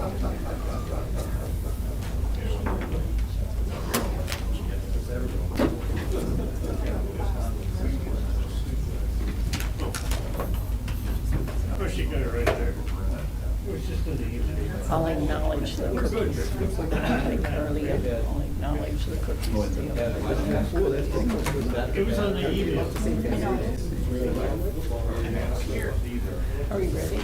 She got it right there. I'll acknowledge the cookies. Like Carlea, I'll acknowledge the cookies. It was on the email. Are we ready?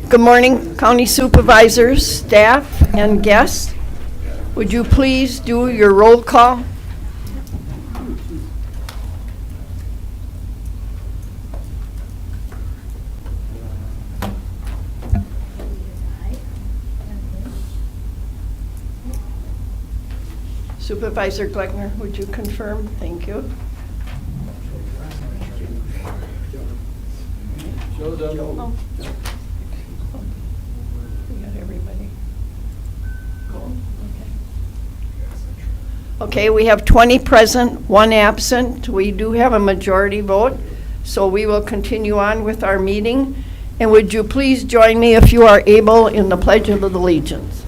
Good morning, County Supervisors, staff, and guests. Would you please do your roll call? Supervisor Gleckner, would you confirm? Thank you. Oh. We got everybody. Okay, we have 20 present, 1 absent. We do have a majority vote, so we will continue on with our meeting. And would you please join me, if you are able, in the Pledge of Allegiance?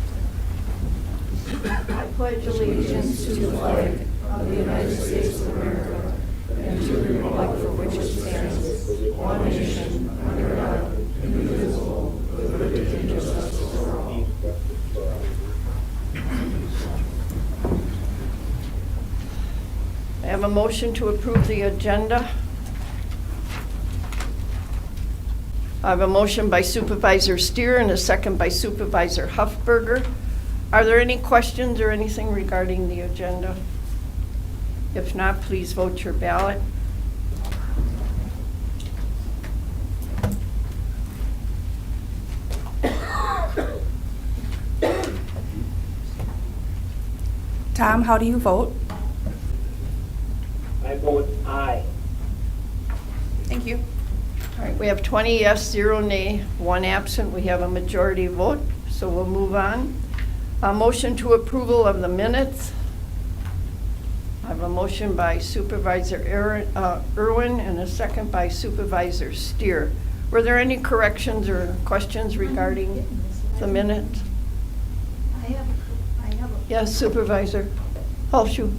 I pledge allegiance to the flag of the United States of America and to the republic for which it stands, one nation, under God, indivisible, with liberty and justice for all. I have a motion to approve the agenda. I have a motion by Supervisor Steer and a second by Supervisor Huffberger. Are there any questions or anything regarding the agenda? If not, please vote your ballot. Tom, how do you vote? I vote aye. Thank you. All right, we have 20 yes, 0 nay, 1 absent. We have a majority vote, so we'll move on. A motion to approval of the minutes. I have a motion by Supervisor Irwin and a second by Supervisor Steer. Were there any corrections or questions regarding the minutes? I have a Yes, Supervisor Halshu.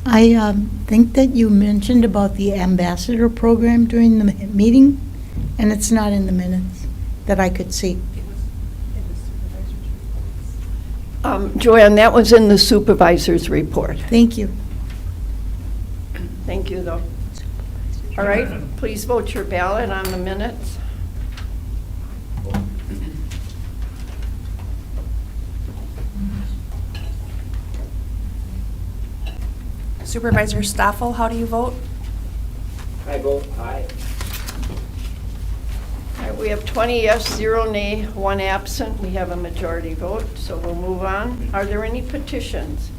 I think that you mentioned about the ambassador program during the meeting, and it's not in the minutes that I could see. Joanne, that was in the supervisor's report. Thank you. Thank you, though. All right, please vote your ballot on the minutes. Supervisor Stoffel, how do you vote? I vote aye. All right, we have 20 yes, 0 nay, 1 absent. We have a majority vote, so we'll move on. Are there any petitions?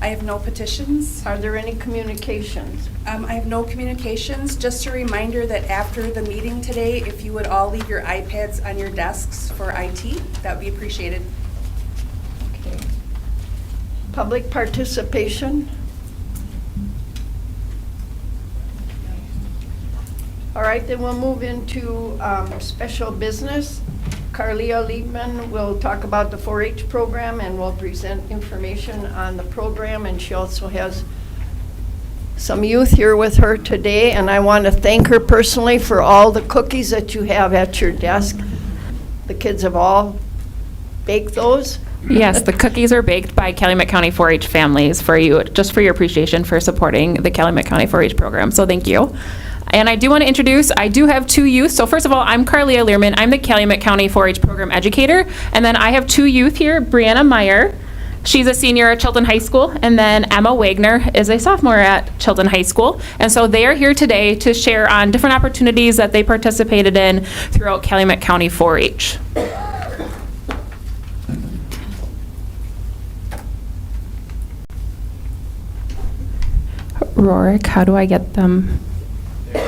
I have no petitions. Are there any communications? I have no communications. Just a reminder that after the meeting today, if you would all leave your iPads on your desks for IT, that would be appreciated. Okay. Public participation? All right, then we'll move into special business. Carlea Liermann will talk about the 4-H program and will present information on the program, and she also has some youth here with her today, and I want to thank her personally for all the cookies that you have at your desk. The kids have all baked those. Yes, the cookies are baked by Calumet County 4-H families for you, just for your appreciation for supporting the Calumet County 4-H program. So thank you. And I do want to introduce, I do have 2 youth. So first of all, I'm Carlea Liermann. I'm the Calumet County 4-H program educator. And then I have 2 youth here, Brianna Meyer. She's a senior at Chilton High School. And then Emma Wagner is a sophomore at Chilton High School. And so they are here today to share on different opportunities that they participated in throughout Calumet County 4-H. Rorik, how do I get them? I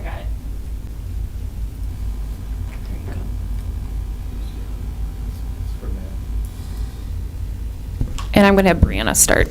got it. And I'm going to have Brianna start.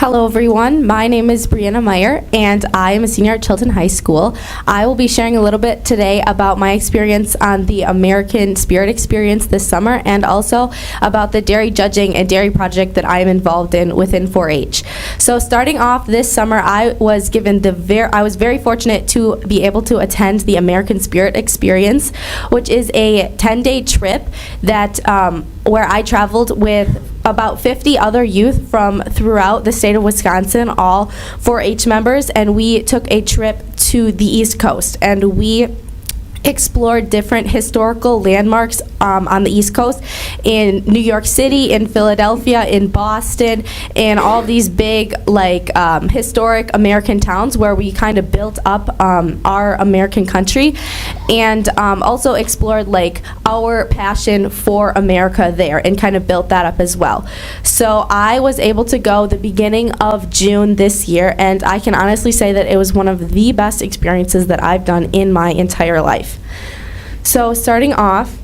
Hello everyone, my name is Brianna Meyer and I am a senior at Chilton High School. I will be sharing a little bit today about my experience on the American Spirit experience this summer and also about the dairy judging and dairy project that I am involved in within 4-H. So starting off this summer, I was very fortunate to be able to attend the American Spirit experience, which is a 10-day trip that where I traveled with about 50 other youth from throughout the state of Wisconsin, all 4-H members, and we took a trip to the East Coast, and we explored different historical landmarks on the East Coast in New York City, in Philadelphia, in Boston, in all these big historic American towns where we kind of built up our American country, and also explored our passion for America there and kind of built that up as well. So I was able to go the beginning of June this year, and I can honestly say that it was one of the best experiences that I've done in my entire life. So starting off,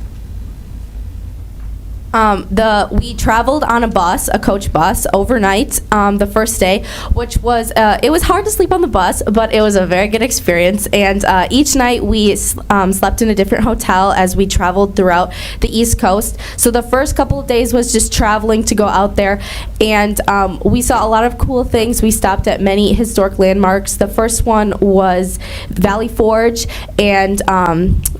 we traveled on a bus, a coach bus, overnight the first day, which was, it was hard to sleep on the bus, but it was a very good experience. And each night we slept in a different hotel as we traveled throughout the East Coast. So the first couple of days was just traveling to go out there, and we saw a lot of cool things. We stopped at many historic landmarks. The first one was Valley Forge, and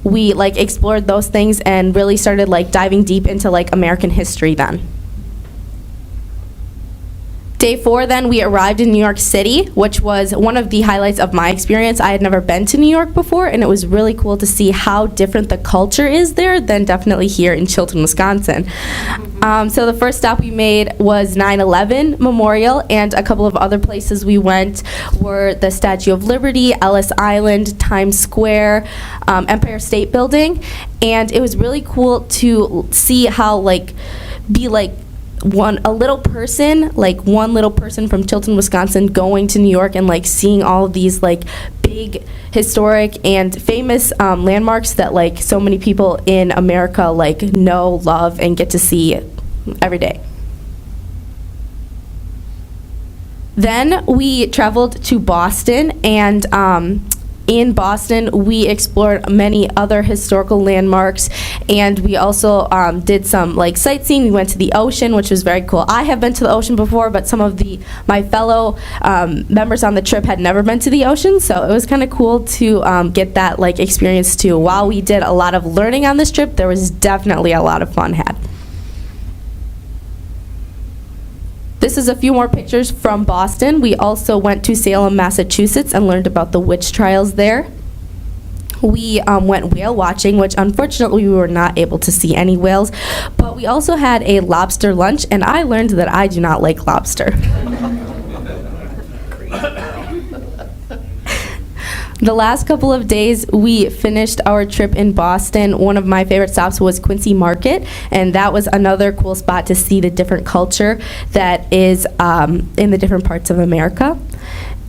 we explored those things and really started diving deep into American history then. Day 4, then, we arrived in New York City, which was one of the highlights of my experience. I had never been to New York before, and it was really cool to see how different the culture is there than definitely here in Chilton, Wisconsin. So the first stop we made was 9/11 Memorial, and a couple of other places we went were the Statue of Liberty, Ellis Island, Times Square, Empire State Building, and it was really cool to see how one little person from Chilton, Wisconsin going to New York and seeing all of these big historic and famous landmarks that so many people in America know, love, and get to see every day. Then we traveled to Boston, and in Boston, we explored many other historical landmarks, and we also did some sightseeing. We went to the ocean, which was very cool. I have been to the ocean before, but some of my fellow members on the trip had never been to the ocean, so it was kind of cool to get that experience too. While we did a lot of learning on this trip, there was definitely a lot of fun had. This is a few more pictures from Boston. We also went to Salem, Massachusetts, and learned about the witch trials there. We went whale watching, which unfortunately we were not able to see any whales, but we also had a lobster lunch, and I learned that I do not like lobster. The last couple of days, we finished our trip in Boston. One of my favorite stops was Quincy Market, and that was another cool spot to see the different culture that is in the different parts of America.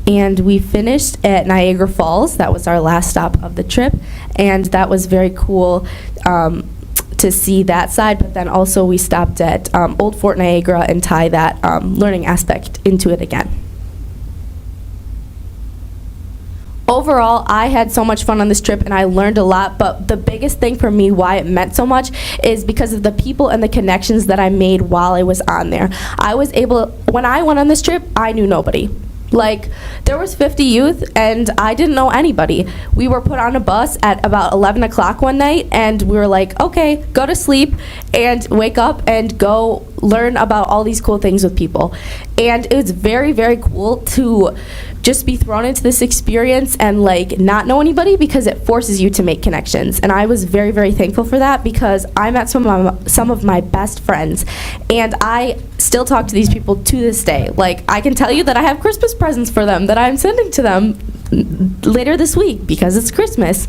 And we finished at Niagara Falls. That was our last stop of the trip, and that was very cool to see that side, but then also we stopped at Old Fort Niagara and tie that learning aspect into it again. Overall, I had so much fun on this trip and I learned a lot, but the biggest thing for me why it meant so much is because of the people and the connections that I made while I was on there. When I went on this trip, I knew nobody. There was 50 youth and I didn't know anybody. We were put on a bus at about 11 o'clock one night, and we were okay, go to sleep and wake up and go learn about all these cool things with people. And it was very, very cool to just be thrown into this experience and not know anybody, because it forces you to make connections. And I was very, very thankful for that, because I met some of my best friends, and I still talk to these people to this day. I can tell you that I have Christmas presents for them that I'm sending to them later this week because it's Christmas.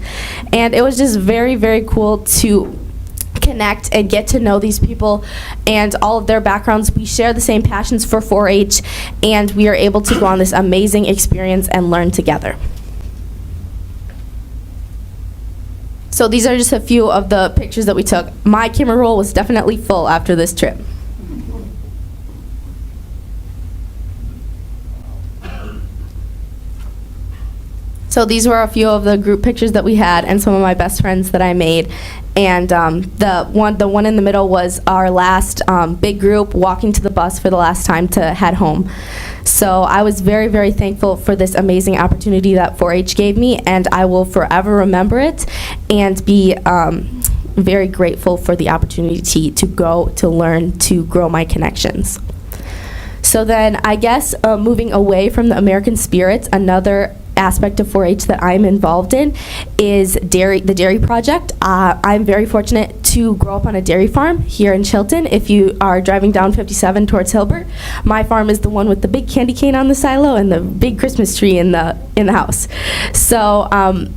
And it was just very, very cool to connect and get to know these people and all of their backgrounds. We share the same passions for 4-H, and we are able to go on this amazing experience and learn together. So these are just a few of the pictures that we took. My camera roll was definitely full after this trip. So these were a few of the group pictures that we had and some of my best friends that I made. And the one in the middle was our last big group walking to the bus for the last time to head home. So I was very, very thankful for this amazing opportunity that 4-H gave me, and I will forever remember it and be very grateful for the opportunity to go, to learn, to grow my connections. So then I guess moving away from the American Spirits, another aspect of 4-H that I'm involved in is the dairy project. I'm very fortunate to grow up on a dairy farm here in Chilton. If you are driving down 57 towards Hilbert, my farm is the one with the big candy cane on the silo and the big Christmas tree in the house. So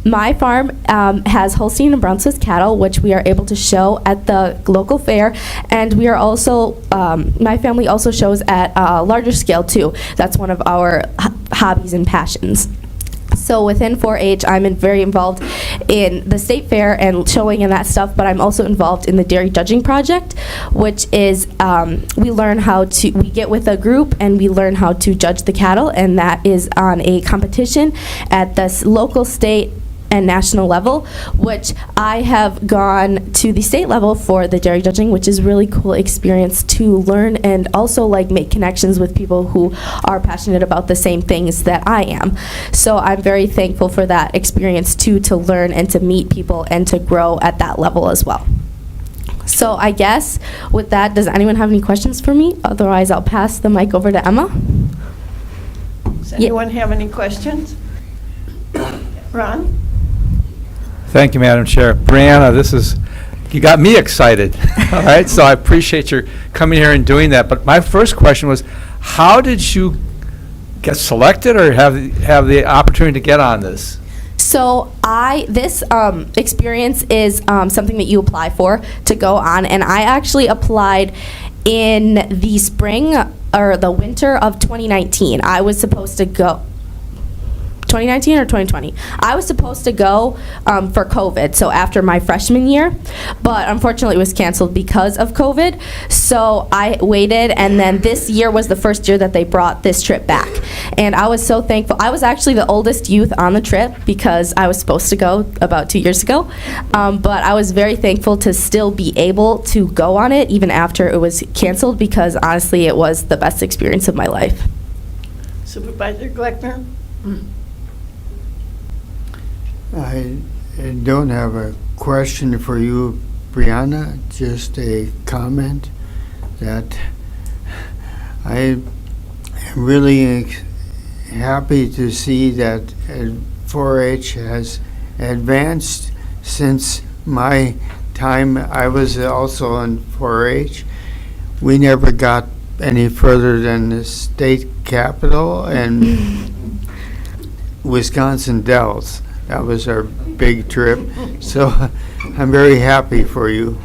my farm has Holstein and Brown Swiss cattle, which we are able to show at the local fair, and we are also my family also shows at a larger scale too. That's one of our hobbies and passions. So within 4-H, I'm very involved in the state fair and showing and that stuff, but I'm also involved in the dairy judging project, which is we get with a group and we learn how to judge the cattle, and that is on a competition at the local, state, and national level, which I have gone to the state level for the dairy judging, which is really cool experience to learn and also like make connections with people who are passionate about the same things that I am. So I'm very thankful for that experience too, to learn and to meet people and to grow at that level as well. So I guess with that, does anyone have any questions for me? Otherwise, I'll pass the mic over to Emma. Does anyone have any questions? Ron? Thank you, Madam Chair. Brianna, you got me excited. All right, so I appreciate your coming here and doing that. But my first question was, how did you get selected or have the opportunity to get on this? So this experience is something that you apply for to go on, and I actually applied in the spring or the winter of 2019. I was supposed to go. 2019 or 2020. I was supposed to go for COVID, so after my freshman year, but unfortunately it was canceled because of COVID. So I waited, and then this year was the first year that they brought this trip back. And I was so thankful. I was actually the oldest youth on the trip because I was supposed to go about 2 years ago. But I was very thankful to still be able to go on it even after it was canceled, because honestly it was the best experience of my life. Supervisor Gleckner? I don't have a question for you, Brianna, just a comment that I am really happy to see that 4-H has advanced since my time. I was also in 4-H. We never got any further than the state capitol and Wisconsin Dells. That was our big trip. So I'm very happy for you.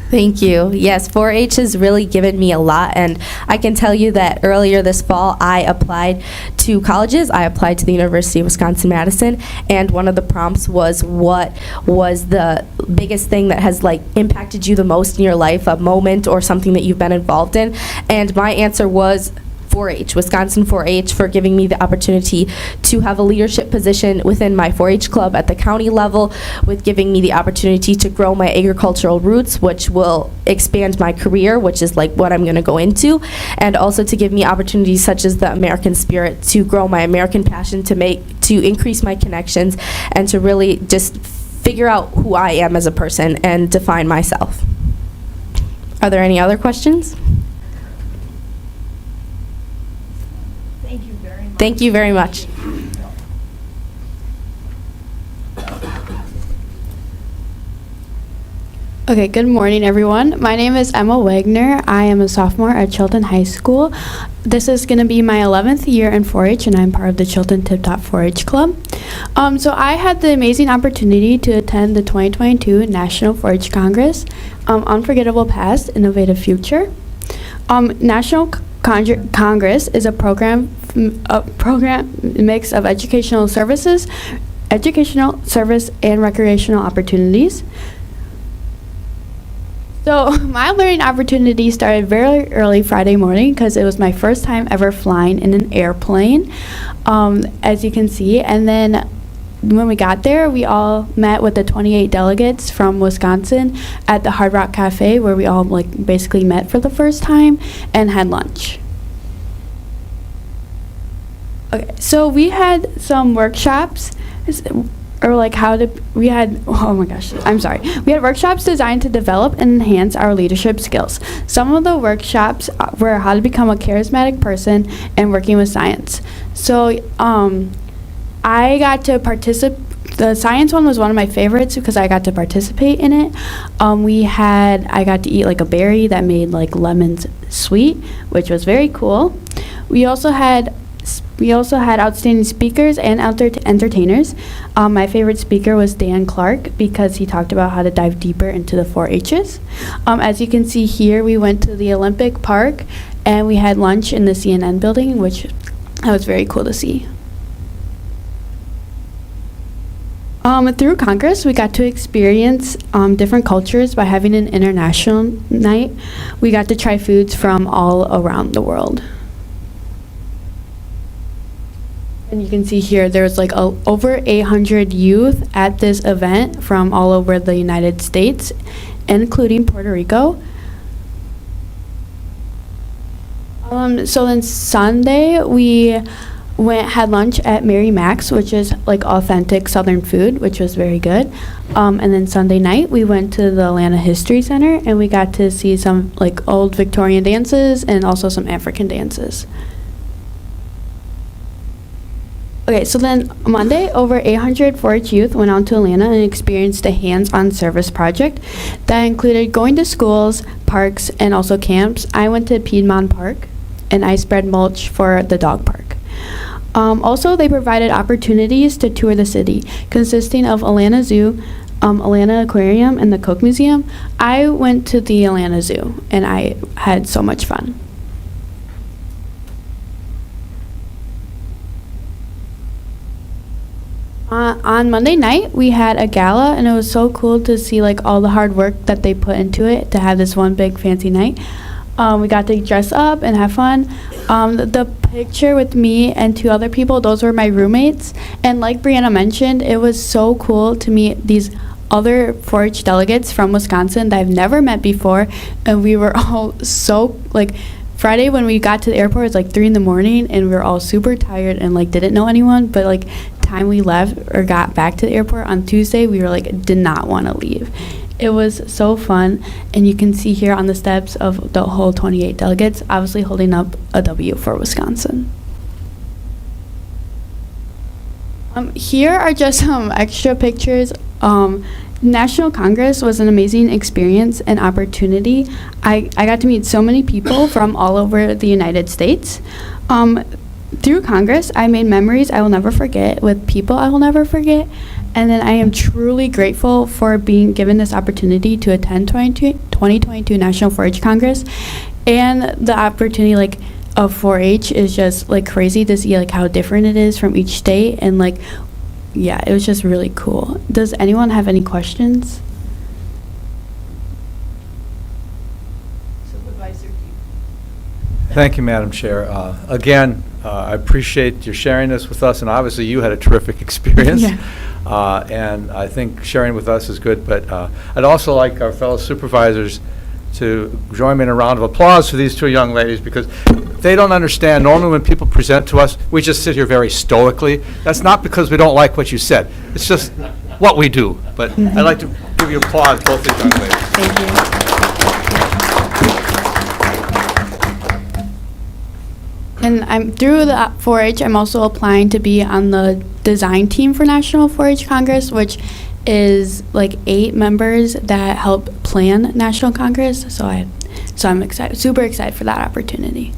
Thank you. Yes, 4-H has really given me a lot, and I can tell you that earlier this fall I applied to colleges. I applied to the University of Wisconsin-Madison, and one of the prompts was, what was the biggest thing that has impacted you the most in your life, a moment or something that you've been involved in? And my answer was 4-H, Wisconsin 4-H, for giving me the opportunity to have a leadership position within my 4-H club at the county level, with giving me the opportunity to grow my agricultural roots, which will expand my career, which is what I'm going to go into, and also to give me opportunities such as the American Spirit to grow my American passion, to increase my connections, and to really just figure out who I am as a person and define myself. Are there any other questions? Thank you very much. Okay, good morning, everyone. My name is Emma Wagner. I am a sophomore at Chilton High School. This is going to be my 11th year in 4-H, and I'm part of the Chilton Tip Top 4-H Club. So I had the amazing opportunity to attend the 2022 National 4-H Congress, Unforgettable Past, Innovative Future. National Congress is a program mix of educational service and recreational opportunities. So my learning opportunity started very early Friday morning because it was my first time ever flying in an airplane, as you can see. And then when we got there, we all met with the 28 delegates from Wisconsin at the Hard Rock Cafe, where we all basically met for the first time and had lunch. Okay, so we had some workshops, we had workshops designed to develop and enhance our leadership skills. Some of the workshops were how to become a charismatic person and working with science. So I got to participate. The science one was one of my favorites because I got to participate in it. I got to eat a berry that made lemons sweet, which was very cool. We also had outstanding speakers and entertainers. My favorite speaker was Dan Clark because he talked about how to dive deeper into the 4-H's. As you can see here, we went to the Olympic Park and we had lunch in the CNN building, which was very cool to see. Through Congress, we got to experience different cultures by having an international night. We got to try foods from all around the world. And you can see here there's over 800 youth at this event from all over the United States, including Puerto Rico. So then Sunday we had lunch at Mary Mac's, which is authentic Southern food, which was very good. And then Sunday night we went to the Atlanta History Center and we got to see some old Victorian dances and also some African dances. Okay, so then Monday, over 800 4-H youth went out to Atlanta and experienced a hands-on service project that included going to schools, parks, and also camps. I went to Piedmont Park, and I spread mulch for the dog park. Also, they provided opportunities to tour the city, consisting of Atlanta Zoo, Atlanta Aquarium, and the Coke Museum. I went to the Atlanta Zoo, and I had so much fun. On Monday night, we had a gala, and it was so cool to see all the hard work that they put into it to have this one big fancy night. We got to dress up and have fun. The picture with me and 2 other people, those were my roommates. And like Brianna mentioned, it was so cool to meet these other 4-H delegates from Wisconsin that I've never met before. And we were all so, Friday when we got to the airport, it was 3 in the morning, and we were all super tired and didn't know anyone. But time we left or got back to the airport on Tuesday, we were did not want to leave. It was so fun, and you can see here on the steps of the whole 28 delegates, obviously holding up a W for Wisconsin. Here are just some extra pictures. National Congress was an amazing experience and opportunity. I got to meet so many people from all over the United States. Through Congress, I made memories I will never forget with people I will never forget. And then I am truly grateful for being given this opportunity to attend 2022 National 4-H Congress. And the opportunity of 4-H is just crazy to see how different it is from each state. And yeah, it was just really cool. Does anyone have any questions? Supervisor Keith. Thank you, Madam Chair. Again, I appreciate your sharing this with us, and obviously you had a terrific experience. Yeah. And I think sharing with us is good, but I'd also like our fellow supervisors to join me in a round of applause for these 2 young ladies, because they don't understand. Normally when people present to us, we just sit here very stoically. That's not because we don't like what you said. It's just what we do. But I'd like to give you applause, both these young ladies. Thank you. And I'm through the 4-H, I'm also applying to be on the design team for National 4-H Congress, which is 8 members that help plan National Congress. So I'm excited, super excited for that opportunity.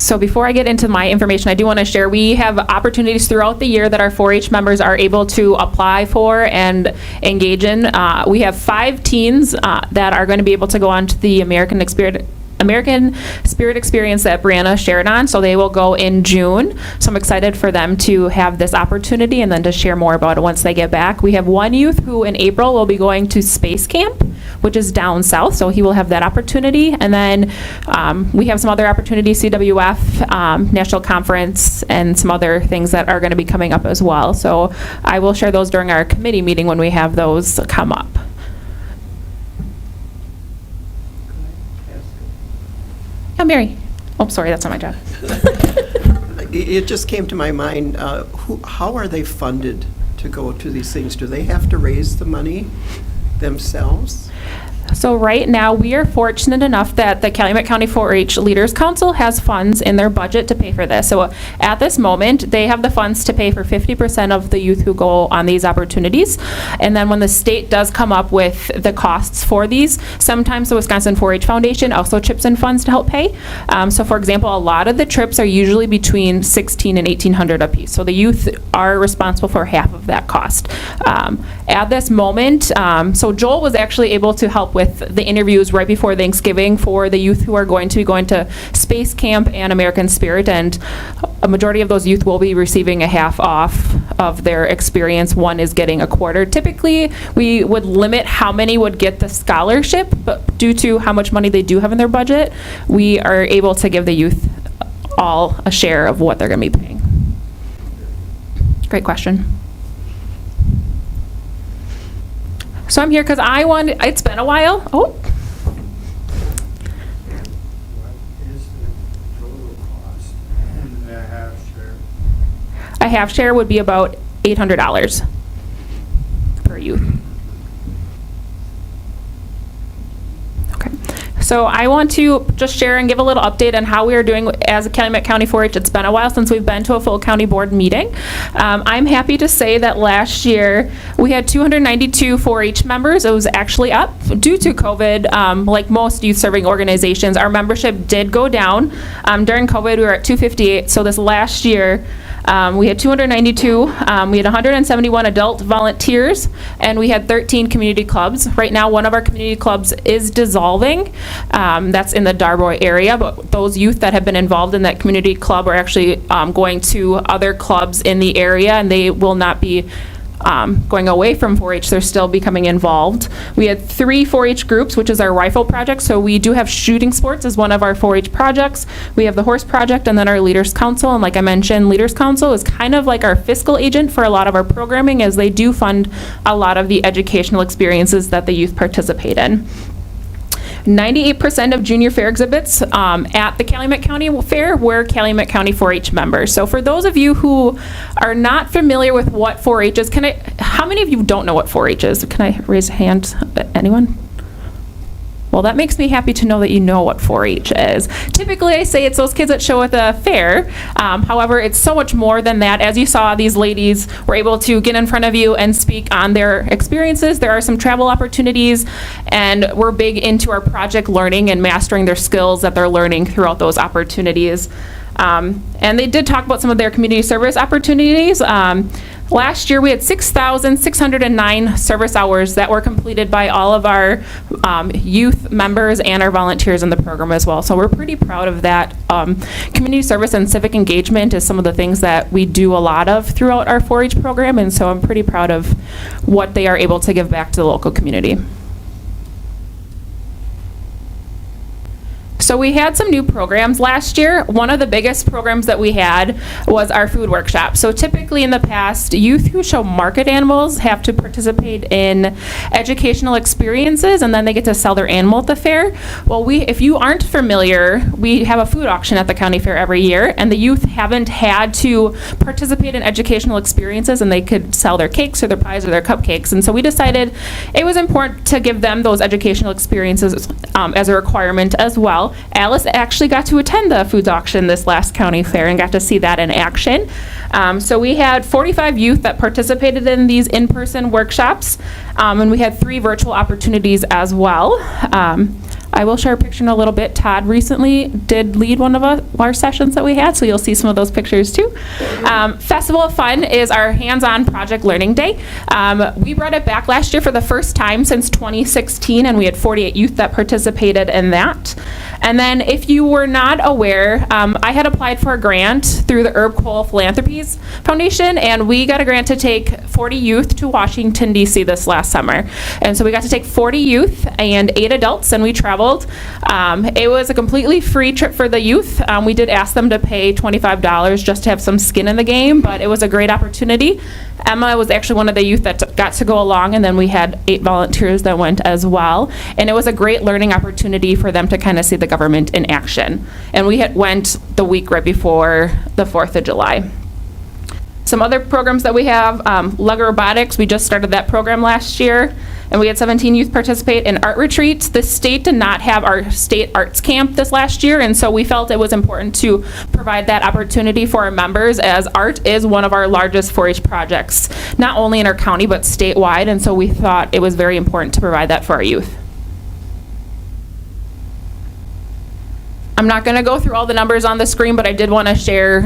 So before I get into my information, I do want to share, we have opportunities throughout the year that our 4-H members are able to apply for and engage in. We have 5 teens that are going to be able to go on to the American Spirit Experience that Brianna shared on, so they will go in June. So I'm excited for them to have this opportunity and then to share more about it once they get back. We have one youth who in April will be going to Space Camp, which is down south, so he will have that opportunity. And then we have some other opportunities, CWF, National Conference, and some other things that are going to be coming up as well. So I will share those during our committee meeting when we have those come up. Oh, Mary. Oh, sorry, that's not my job. It just came to my mind, how are they funded to go to these things? Do they have to raise the money themselves? So right now, we are fortunate enough that the Calumet County 4-H Leaders Council has funds in their budget to pay for this. So at this moment, they have the funds to pay for 50% of the youth who go on these opportunities. And then when the state does come up with the costs for these, sometimes the Wisconsin 4-H Foundation also chips in funds to help pay. So for example, a lot of the trips are usually between $1,600 and $1,800 a piece. So the youth are responsible for half of that cost. At this moment, so Joel was actually able to help with the interviews right before Thanksgiving for the youth who are going to be going to Space Camp and American Spirit, and a majority of those youth will be receiving a half off of their experience. One is getting a quarter. Typically, we would limit how many would get the scholarship, but due to how much money they do have in their budget, we are able to give the youth all a share of what they're going to be paying. Great question. So I'm here because it's been a while. Oh. What is the total cost and the half share? A half share would be about $800 per youth. Okay. So I want to just share and give a little update on how we are doing as a Calumet County 4-H. It's been a while since we've been to a full county board meeting. I'm happy to say that last year we had 292 4-H members. It was actually up due to COVID. Like most youth serving organizations, our membership did go down. During COVID, we were at 258. So this last year, we had 292. We had 171 adult volunteers, and we had 13 community clubs. Right now, one of our community clubs is dissolving. That's in the Darboy area, but those youth that have been involved in that community club are actually going to other clubs in the area, and they will not be going away from 4-H. They're still becoming involved. We had 3 4-H groups, which is our rifle project. So we do have shooting sports as one of our 4-H projects. We have the horse project, and then our Leaders Council. And like I mentioned, Leaders Council is kind of like our fiscal agent for a lot of our programming, as they do fund a lot of the educational experiences that the youth participate in. 98% of junior fair exhibits at the Calumet County Fair were Calumet County 4-H members. So for those of you who are not familiar with what 4-H is, how many of you don't know what 4-H is? Can I raise a hand? Anyone? Well, that makes me happy to know that you know what 4-H is. Typically, I say it's those kids that show at the fair. However, it's so much more than that. As you saw, these ladies were able to get in front of you and speak on their experiences. There are some travel opportunities, and we're big into our project learning and mastering their skills that they're learning throughout those opportunities. And they did talk about some of their community service opportunities. Last year, we had 6,609 service hours that were completed by all of our youth members and our volunteers in the program as well. So we're pretty proud of that. Community service and civic engagement is some of the things that we do a lot of throughout our 4-H program, and so I'm pretty proud of what they are able to give back to the local community. So we had some new programs last year. One of the biggest programs that we had was our food workshop. So typically in the past, youth who show market animals have to participate in educational experiences, and then they get to sell their animal at the fair. Well, if you aren't familiar, we have a food auction at the county fair every year, and the youth haven't had to participate in educational experiences, and they could sell their cakes or their pies or their cupcakes. And so we decided it was important to give them those educational experiences as a requirement as well. Alice actually got to attend the foods auction this last county fair and got to see that in action. So we had 45 youth that participated in these in-person workshops, and we had 3 virtual opportunities as well. I will share a picture in a little bit. Todd recently did lead one of our sessions that we had, so you'll see some of those pictures too. Festival of Fun is our hands-on project learning day. We brought it back last year for the first time since 2016, and we had 48 youth that participated in that. And then if you were not aware, I had applied for a grant through the Herb Cole Philanthropies Foundation, and we got a grant to take 40 youth to Washington, D.C. this last summer. And so we got to take 40 youth and 8 adults, and we traveled. It was a completely free trip for the youth. We did ask them to pay $25 just to have some skin in the game, but it was a great opportunity. Emma was actually one of the youth that got to go along, and then we had 8 volunteers that went as well. And it was a great learning opportunity for them to kind of see the government in action. And we went the week right before the 4th of July. Some other programs that we have, Lego Robotics, we just started that program last year, and we had 17 youth participate in art retreats. The state did not have our state arts camp this last year, and so we felt it was important to provide that opportunity for our members, as art is one of our largest 4-H projects, not only in our county but statewide, and so we thought it was very important to provide that for our youth. I'm not going to go through all the numbers on the screen, but I did want to share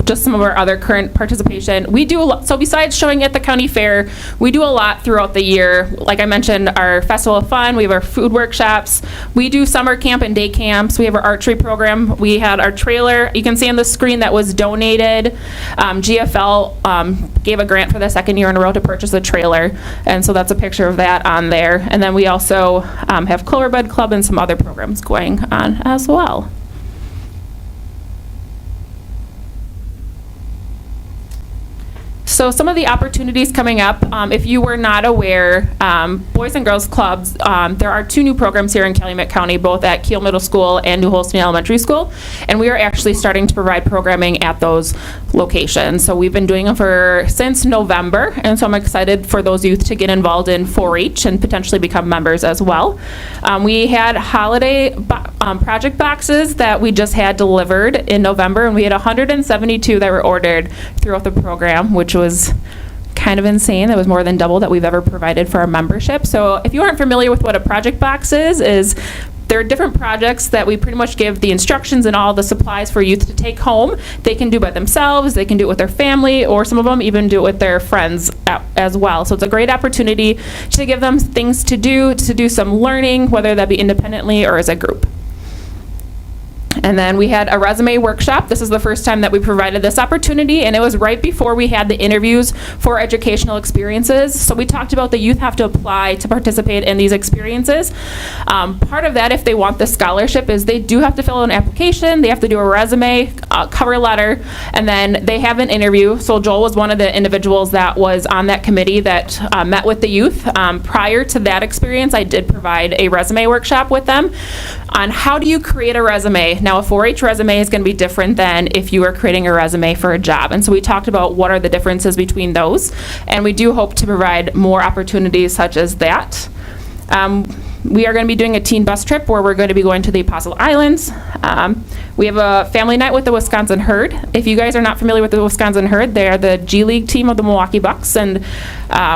just some of our other current participation. We do a lot, so besides showing at the county fair, we do a lot throughout the year. Like I mentioned, our Festival of Fun, we have our food workshops, we do summer camp and day camps, we have our archery program, we had our trailer, you can see on the screen, that was donated. GFL gave a grant for the 2nd year in a row to purchase a trailer, and so that's a picture of that on there. And then we also have Cloverbud Club and some other programs going on as well. So some of the opportunities coming up, if you were not aware, Boys and Girls Clubs, there are 2 new programs here in Calumet County, both at Kiel Middle School and New Holstein Elementary School, and we are actually starting to provide programming at those locations. So we've been doing them since November, and so I'm excited for those youth to get involved in 4-H and potentially become members as well. We had holiday project boxes that we just had delivered in November, and we had 172 that were ordered throughout the program, which was kind of insane. That was more than double that we've ever provided for our membership. So if you aren't familiar with what a project box is there are different projects that we pretty much give the instructions and all the supplies for youth to take home. They can do by themselves, they can do it with their family, or some of them even do it with their friends as well. So it's a great opportunity to give them things to do some learning, whether that be independently or as a group. And then we had a resume workshop. This is the first time that we provided this opportunity, and it was right before we had the interviews for educational experiences. So we talked about the youth have to apply to participate in these experiences. Part of that, if they want the scholarship, is they do have to fill out an application, they have to do a resume, cover letter, and then they have an interview. So Joel was one of the individuals that was on that committee that met with the youth. Prior to that experience, I did provide a resume workshop with them on how do you create a resume. Now, a 4-H resume is going to be different than if you are creating a resume for a job. And so we talked about what are the differences between those. And we do hope to provide more opportunities such as that. We are going to be doing a teen bus trip where we're going to be going to the Apostle Islands. We have a family night with the Wisconsin Herd. If you guys are not familiar with the Wisconsin Herd, they are the G League team of the Milwaukee Bucks, and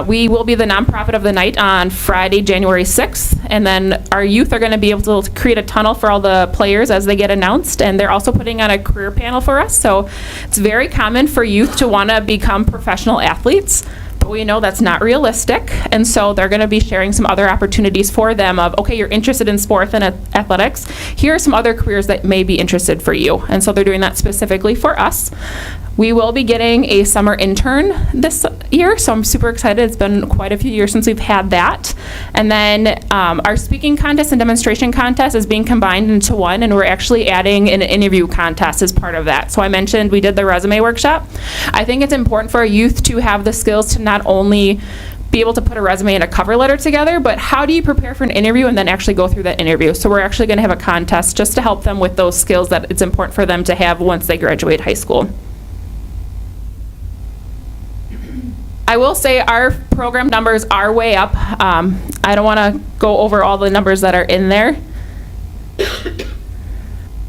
we will be the nonprofit of the night on Friday, January 6th. And then our youth are going to be able to create a tunnel for all the players as they get announced, and they're also putting on a career panel for us. So it's very common for youth to want to become professional athletes, but we know that's not realistic, and so they're going to be sharing some other opportunities for them of, okay, you're interested in sports and athletics, here are some other careers that may be interested for you, and so they're doing that specifically for us. We will be getting a summer intern this year, so I'm super excited. It's been quite a few years since we've had that. And then our speaking contest and demonstration contest is being combined into one, and we're actually adding an interview contest as part of that. So I mentioned we did the resume workshop. I think it's important for our youth to have the skills to not only be able to put a resume and a cover letter together, but how do you prepare for an interview and then actually go through that interview? So we're actually going to have a contest just to help them with those skills that it's important for them to have once they graduate high school. I will say our program numbers are way up. I don't want to go over all the numbers that are in there.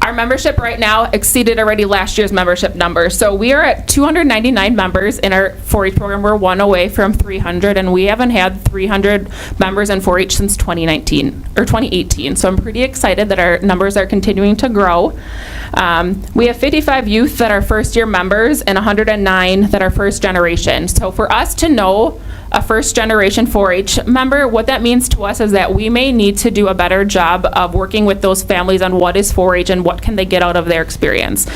Our membership right now exceeded already last year's membership number. So we are at 299 members in our 4-H program. We're one away from 300, and we haven't had 300 members in 4-H since 2018. So I'm pretty excited that our numbers are continuing to grow. We have 55 youth that are first-year members and 109 that are first generation. So for us to know a first-generation 4-H member, what that means to us is that we may need to do a better job of working with those families on what is 4-H and what can they get out of their experience.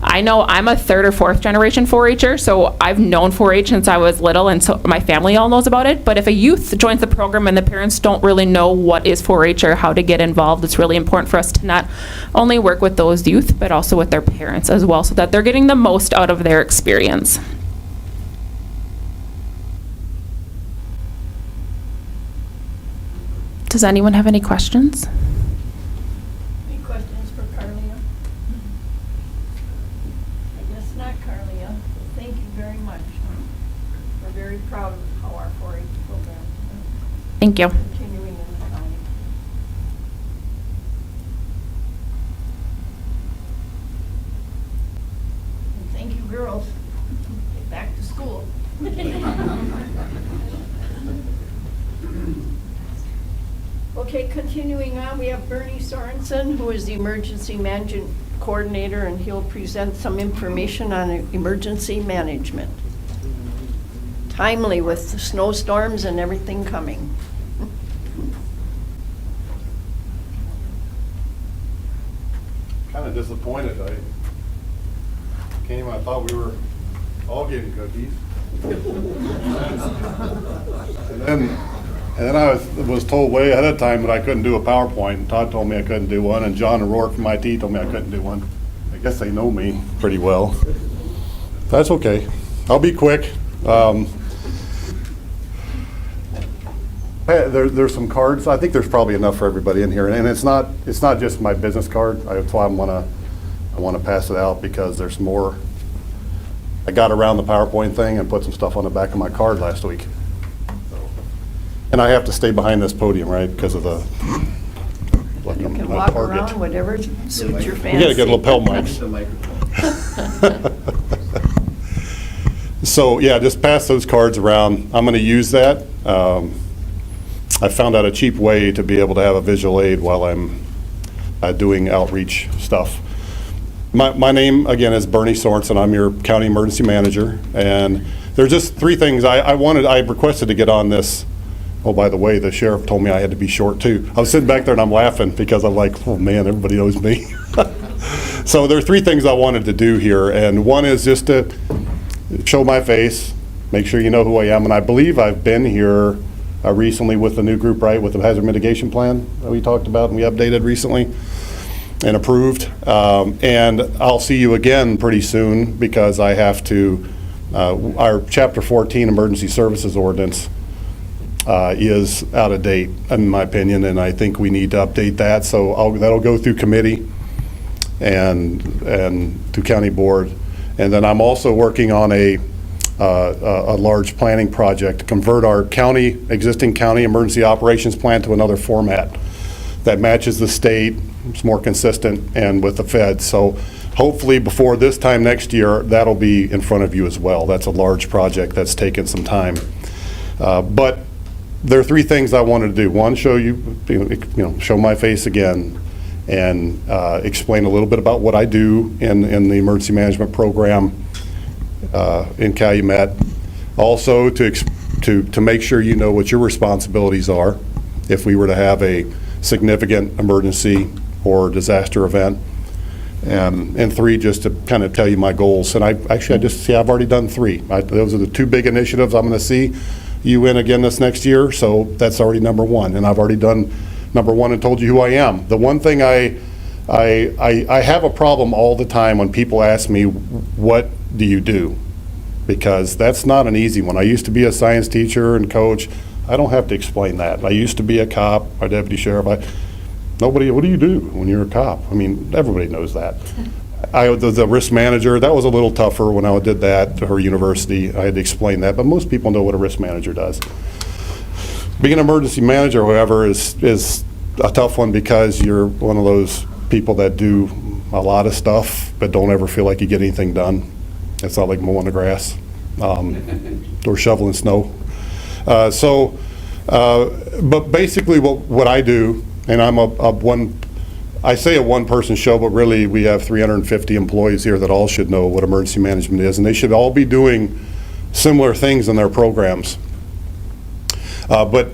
I know I'm a 3rd or 4th generation 4-H'er, so I've known 4-H since I was little, and so my family all knows about it. But if a youth joins the program and the parents don't really know what is 4-H or how to get involved, it's really important for us to not only work with those youth, but also with their parents as well, so that they're getting the most out of their experience. Does anyone have any questions? Any questions for Carlea? I guess not, Carlea. Thank you very much. We're very proud of how our 4-H program is Thank you. continuing in the county. And thank you, girls. Get back to school. Okay, continuing on, we have Bernie Sorenson, who is the Emergency Management Coordinator, and he'll present some information on emergency management. Timely with the snowstorms and everything coming. Kind of disappointed. I came, I thought we were all getting cookies. And then I was told way ahead of time that I couldn't do a PowerPoint. And Todd told me I couldn't do one, and John O'Rourke from IT told me I couldn't do one. I guess they know me pretty well. That's okay. I'll be quick. There's some cards. I think there's probably enough for everybody in here, and it's not just my business card. That's why I want to pass it out, because there's more. I got around the PowerPoint thing and put some stuff on the back of my card last week. And I have to stay behind this podium, right, because of the, like, You I'm can a walk target. around, whatever suits your fancy. We gotta get lapel mics. So, yeah, just pass those cards around. I'm gonna use that. I found out a cheap way to be able to have a visual aid while I'm doing outreach stuff. My name, again, is Bernie Sorenson. I'm your county emergency manager. And there's just 3 things I requested to get on this. Oh, by the way, the sheriff told me I had to be short too. I was sitting back there and I'm laughing because I'm like, oh man, everybody knows me. So there are 3 things I wanted to do here. And one is just to show my face, make sure you know who I am. And I believe I've been here recently with the new group, right, with the hazard mitigation plan that we talked about and we updated recently and approved. And I'll see you again pretty soon because I have to, our Chapter 14 Emergency Services Ordinance is out of date, in my opinion, and I think we need to update that. So that'll go through committee and to county board. And then I'm also working on a large planning project to convert our existing county emergency operations plan to another format that matches the state, it's more consistent, and with the feds. So hopefully before this time next year, that'll be in front of you as well. That's a large project that's taken some time. But there are 3 things I wanted to do. One, show show my face again and explain a little bit about what I do in the emergency management program in Calumet. Also to make sure you know what your responsibilities are if we were to have a significant emergency or disaster event. And 3, just to kind of tell you my goals. And I've already done 3. Those are the 2 big initiatives I'm going to see you in again this next year. So that's already number 1. And I've already done number 1 and told you who I am. The one thing I have a problem all the time when people ask me, what do you do? Because that's not an easy one. I used to be a science teacher and coach. I don't have to explain that. I used to be a cop, a deputy sheriff. What do you do when you're a cop? I mean, everybody knows that. I was the risk manager. That was a little tougher when I did that to her university. I had to explain that, but most people know what a risk manager does. Being an emergency manager, however, is a tough one because you're one of those people that do a lot of stuff, but don't ever feel like you get anything done. It's not like mowing the grass or shoveling snow. But basically what I do, and I'm I say a one-person show, but really we have 350 employees here that all should know what emergency management is, and they should all be doing similar things in their programs. But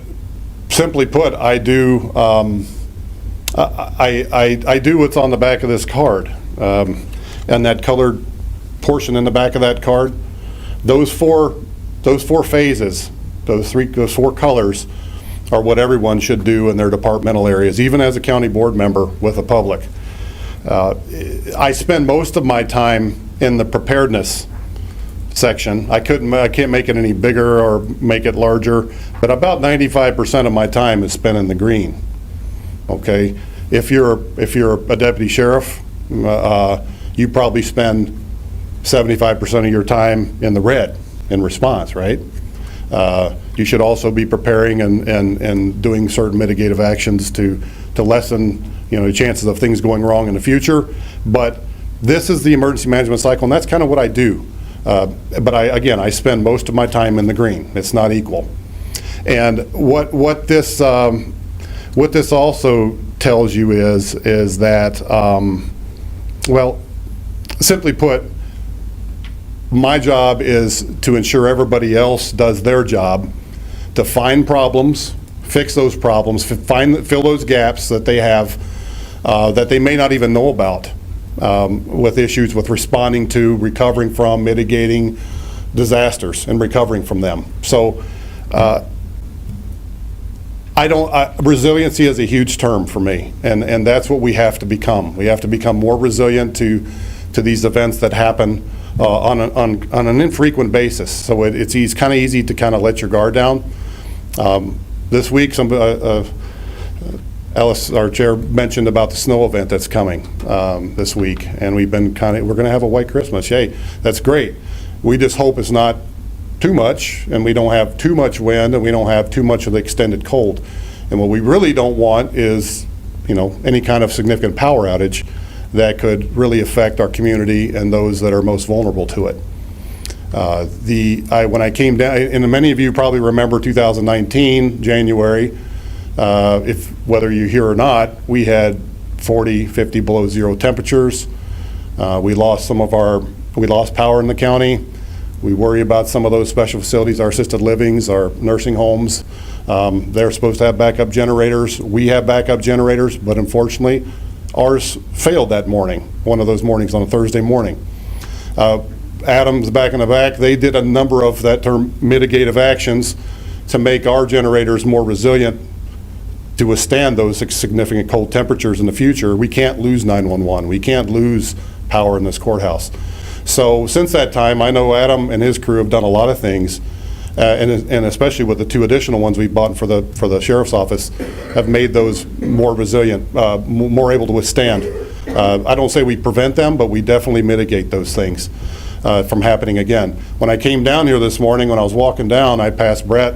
simply put, I do I do what's on the back of this card, and that colored portion in the back of that card. Those four phases, those four colors, are what everyone should do in their departmental areas, even as a county board member with the public. I spend most of my time in the preparedness section. I can't make it any bigger or make it larger, but about 95% of my time is spent in the green. Okay, if you're a deputy sheriff, you probably spend 75% of your time in the red in response, right? You should also be preparing and doing certain mitigative actions to lessen, the chances of things going wrong in the future. But this is the emergency management cycle, and that's kind of what I do. But I spend most of my time in the green. It's not equal. And what this also tells you is that, well, simply put, my job is to ensure everybody else does their job, to find problems, fix those problems, fill those gaps that they have that they may not even know about, with issues with responding to, recovering from, mitigating disasters and recovering from them. So resiliency is a huge term for me, and that's what we have to become. We have to become more resilient to these events that happen on an infrequent basis. So it's kind of easy to kind of let your guard down. This week, Alice, our chair, mentioned about the snow event that's coming this week, and we're going to have a white Christmas. Hey, that's great. We just hope it's not too much, and we don't have too much wind, and we don't have too much of the extended cold. And what we really don't want is, any kind of significant power outage that could really affect our community and those that are most vulnerable to it. When I came down, and many of you probably remember 2019, January, whether you're here or not, we had 40, 50 below zero temperatures. We lost power in the county. We worry about some of those special facilities, our assisted livings, our nursing homes. They're supposed to have backup generators. We have backup generators, but unfortunately, ours failed that morning, one of those mornings on a Thursday morning. Adams back in the back, they did a number of that term mitigative actions to make our generators more resilient to withstand those significant cold temperatures in the future. We can't lose 911. We can't lose power in this courthouse. So since that time, I know Adam and his crew have done a lot of things, and especially with the 2 additional ones we bought for the sheriff's office, have made those more resilient, more able to withstand. I don't say we prevent them, but we definitely mitigate those things from happening again. When I came down here this morning, when I was walking down, I passed Brett,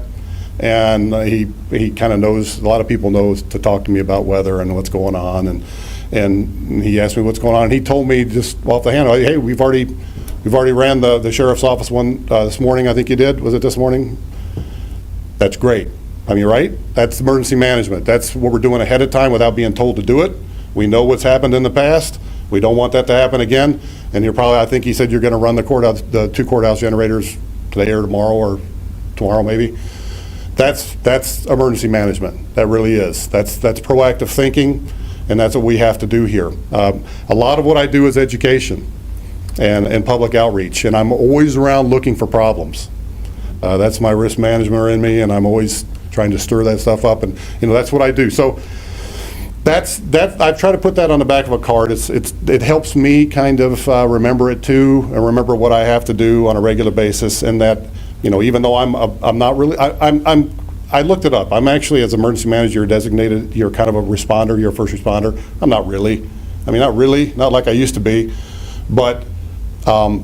and he kind of knows, a lot of people know to talk to me about weather and what's going on, and he asked me what's going on, and he told me just off the hand, hey, we've already ran the sheriff's office one this morning. I think you did. Was it this morning? That's great. I mean, right? That's emergency management. That's what we're doing ahead of time without being told to do it. We know what's happened in the past. We don't want that to happen again. And I think he said you're going to run the 2 courthouse generators today or tomorrow maybe. That's emergency management. That really is. That's proactive thinking, and that's what we have to do here. A lot of what I do is education and public outreach, and I'm always around looking for problems. That's my risk management in me, and I'm always trying to stir that stuff up, and that's what I do. So I've tried to put that on the back of a card. It helps me kind of remember it too, and remember what I have to do on a regular basis, and that even though I'm not really, I looked it up. I'm actually, as emergency manager, designated, you're kind of a responder, you're a first responder. I'm not really. I mean, not like I used to be, but I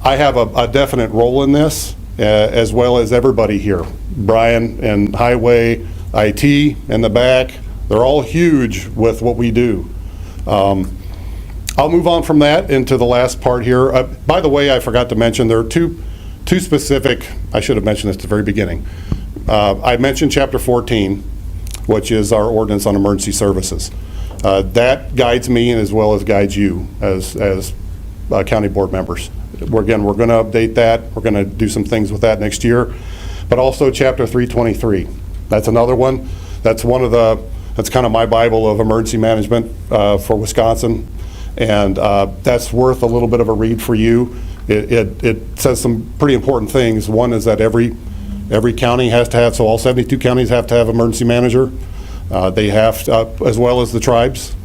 have a definite role in this, as well as everybody here. Brian and Highway, IT in the back, they're all huge with what we do. I'll move on from that into the last part here. By the way, I forgot to mention, there are two specific, I should have mentioned this at the very beginning. I mentioned Chapter 14, which is our ordinance on emergency services. That guides me and as well as guides you as county board members. We're going to update that. We're going to do some things with that next year. But also Chapter 323. That's another one. That's that's kind of my Bible of emergency management for Wisconsin. And that's worth a little bit of a read for you. It says some pretty important things. One is that every county has to have, so all 72 counties have to have emergency manager. They have to, as well as the tribes.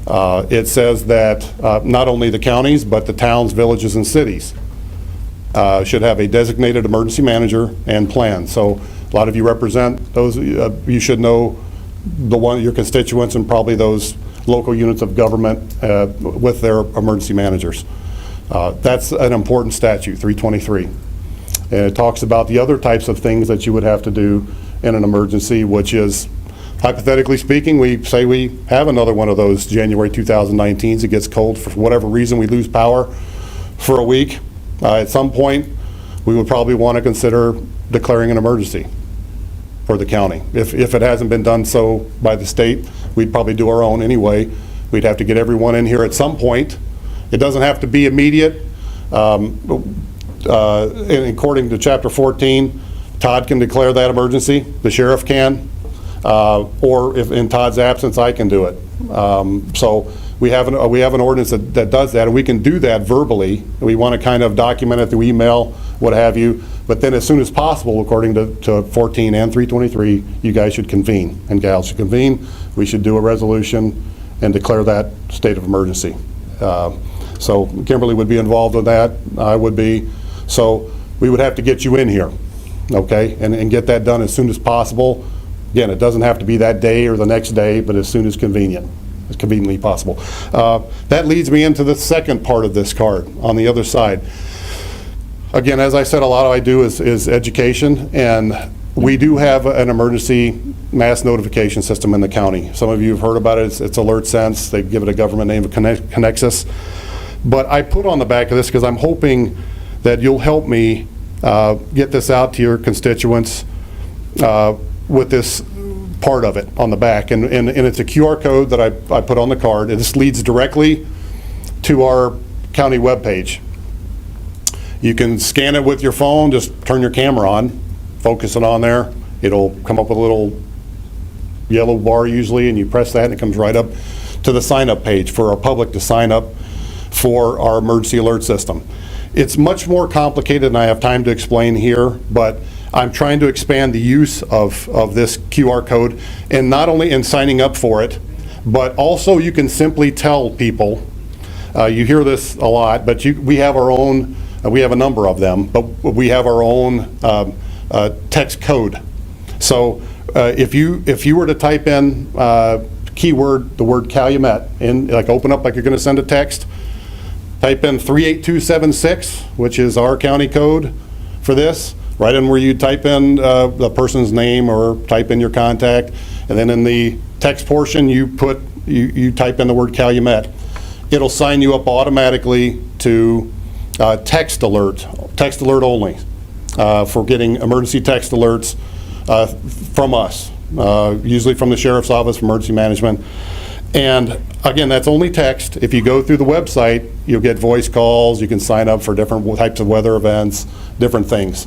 It says that not only the counties, but the towns, villages, and cities should have a designated emergency manager and plan. So a lot of you represent those. You should know your constituents and probably those local units of government with their emergency managers. That's an important statute, 323. And it talks about the other types of things that you would have to do in an emergency, which is, hypothetically speaking, we say we have another one of those January 2019s. It gets cold for whatever reason, we lose power for a week. At some point, we would probably want to consider declaring an emergency for the county. If it hasn't been done so by the state, we'd probably do our own anyway. We'd have to get everyone in here at some point. It doesn't have to be immediate. According to Chapter 14, Todd can declare that emergency. The sheriff can. Or if in Todd's absence, I can do it. So we have an ordinance that does that, and we can do that verbally. We want to kind of document it through email, what have you. But then as soon as possible, according to 14 and 323, you guys should convene, and gals should convene. We should do a resolution and declare that state of emergency. So Kimberly would be involved in that. I would be. So we would have to get you in here, okay, and get that done as soon as possible. Again, it doesn't have to be that day or the next day, but as soon as conveniently possible. That leads me into the second part of this card on the other side. Again, as I said, a lot of I do is education, and we do have an emergency mass notification system in the county. Some of you have heard about it. It's AlertSense. They give it a government name of Connexus. But I put on the back of this because I'm hoping that you'll help me get this out to your constituents with this part of it on the back. And it's a QR code that I put on the card. And this leads directly to our county webpage. You can scan it with your phone, just turn your camera on, focus it on there. It'll come up with a little yellow bar usually, and you press that and it comes right up to the sign-up page for our public to sign up for our emergency alert system. It's much more complicated than I have time to explain here, but I'm trying to expand the use of this QR code, and not only in signing up for it, but also you can simply tell people, you hear this a lot, but we have our own, we have a number of them, but we have our own text code. So if you were to type in keyword, the word Calumet, and like open up like you're going to send a text, type in 38276, which is our county code for this, right in where you type in the person's name or type in your contact, and then in the text portion you type in the word Calumet. It'll sign you up automatically to text alert only, for getting emergency text alerts from us, usually from the Sheriff's Office for Emergency Management. And again, that's only text. If you go through the website, you'll get voice calls. You can sign up for different types of weather events, different things.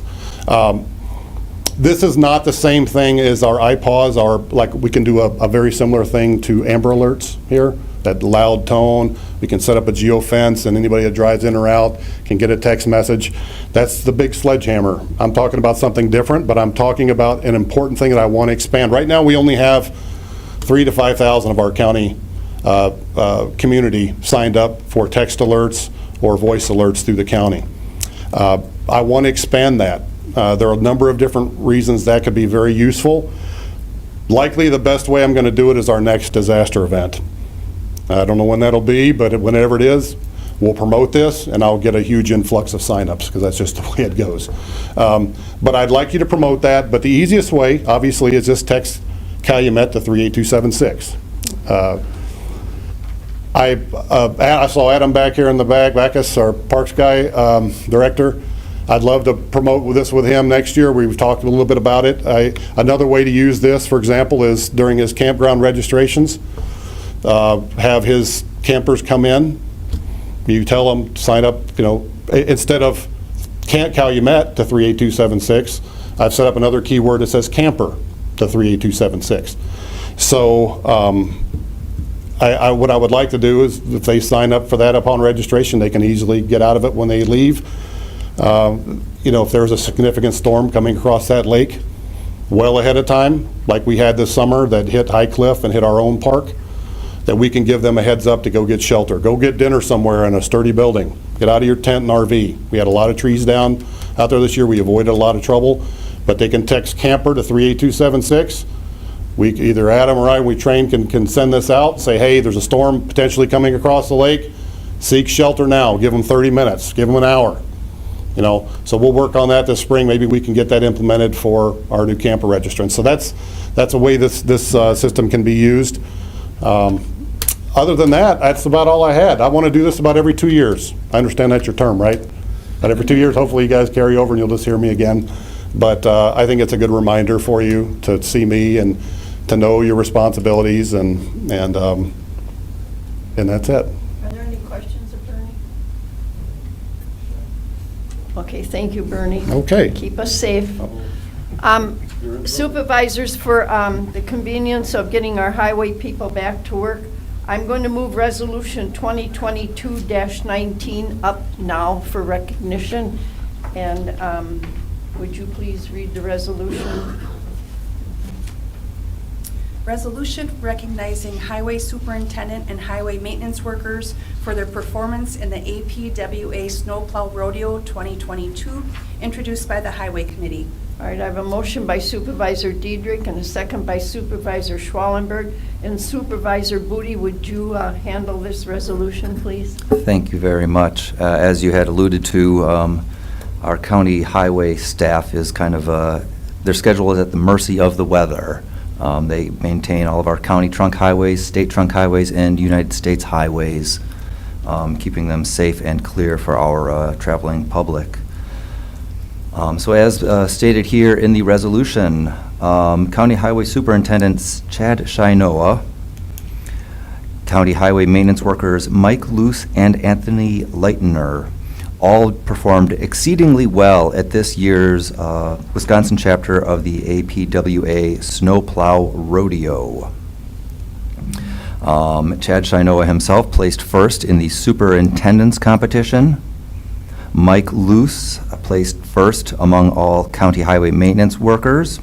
This is not the same thing as our iPaws. Like we can do a very similar thing to Amber Alerts here, that loud tone. We can set up a geofence, and anybody that drives in or out can get a text message. That's the big sledgehammer. I'm talking about something different, but I'm talking about an important thing that I want to expand. Right now, we only have 3,000 to 5,000 of our county community signed up for text alerts or voice alerts through the county. I want to expand that. There are a number of different reasons that could be very useful. Likely the best way I'm going to do it is our next disaster event. I don't know when that'll be, but whenever it is, we'll promote this, and I'll get a huge influx of signups because that's just the way it goes. But I'd like you to promote that. But the easiest way, obviously, is just text Calumet to 38276. I saw Adam back here in the back, Backus, our Parks guy, director. I'd love to promote this with him next year. We've talked a little bit about it. Another way to use this, for example, is during his campground registrations, have his campers come in. You tell them, sign up, instead of Calumet to 38276, I've set up another keyword that says camper to 38276. So what I would like to do is if they sign up for that upon registration, they can easily get out of it when they leave. If there's a significant storm coming across that lake well ahead of time, like we had this summer that hit High Cliff and hit our own park, that we can give them a heads up to go get shelter. Go get dinner somewhere in a sturdy building. Get out of your tent and RV. We had a lot of trees down out there this year. We avoided a lot of trouble, but they can text camper to 38276. Either Adam or I, we train, can send this out, say, hey, there's a storm potentially coming across the lake. Seek shelter now. Give them 30 minutes. Give them an hour. So we'll work on that this spring. Maybe we can get that implemented for our new camper registrants. So that's a way this system can be used. Other than that, that's about all I had. I want to do this about every 2 years. I understand that's your term, right? About every 2 years, hopefully you guys carry over and you'll just hear me again. But I think it's a good reminder for you to see me and to know your responsibilities, and that's it. Are there any questions of Bernie? Okay, thank you, Bernie. Okay. Keep us safe. Supervisors, for the convenience of getting our highway people back to work, I'm going to move Resolution 2022-19 up now for recognition. And would you please read the resolution? Resolution recognizing highway superintendent and highway maintenance workers for their performance in the APWA Snowplow Rodeo 2022, introduced by the Highway Committee. All right, I have a motion by Supervisor Diedrich and a second by Supervisor Schwallenberg. And Supervisor Booty, would you handle this resolution, please? Thank you very much. As you had alluded to, our county highway staff is kind of, their schedule is at the mercy of the weather. They maintain all of our county trunk highways, state trunk highways, and United States highways, keeping them safe and clear for our traveling public. So as stated here in the resolution, County Highway Superintendents Chad Shinoa, County Highway Maintenance Workers Mike Luce and Anthony Leitner all performed exceedingly well at this year's Wisconsin chapter of the APWA SNOWPLOW ROADEO. Chad Shinoa himself placed first in the superintendent's competition. Mike Luce placed first among all county highway maintenance workers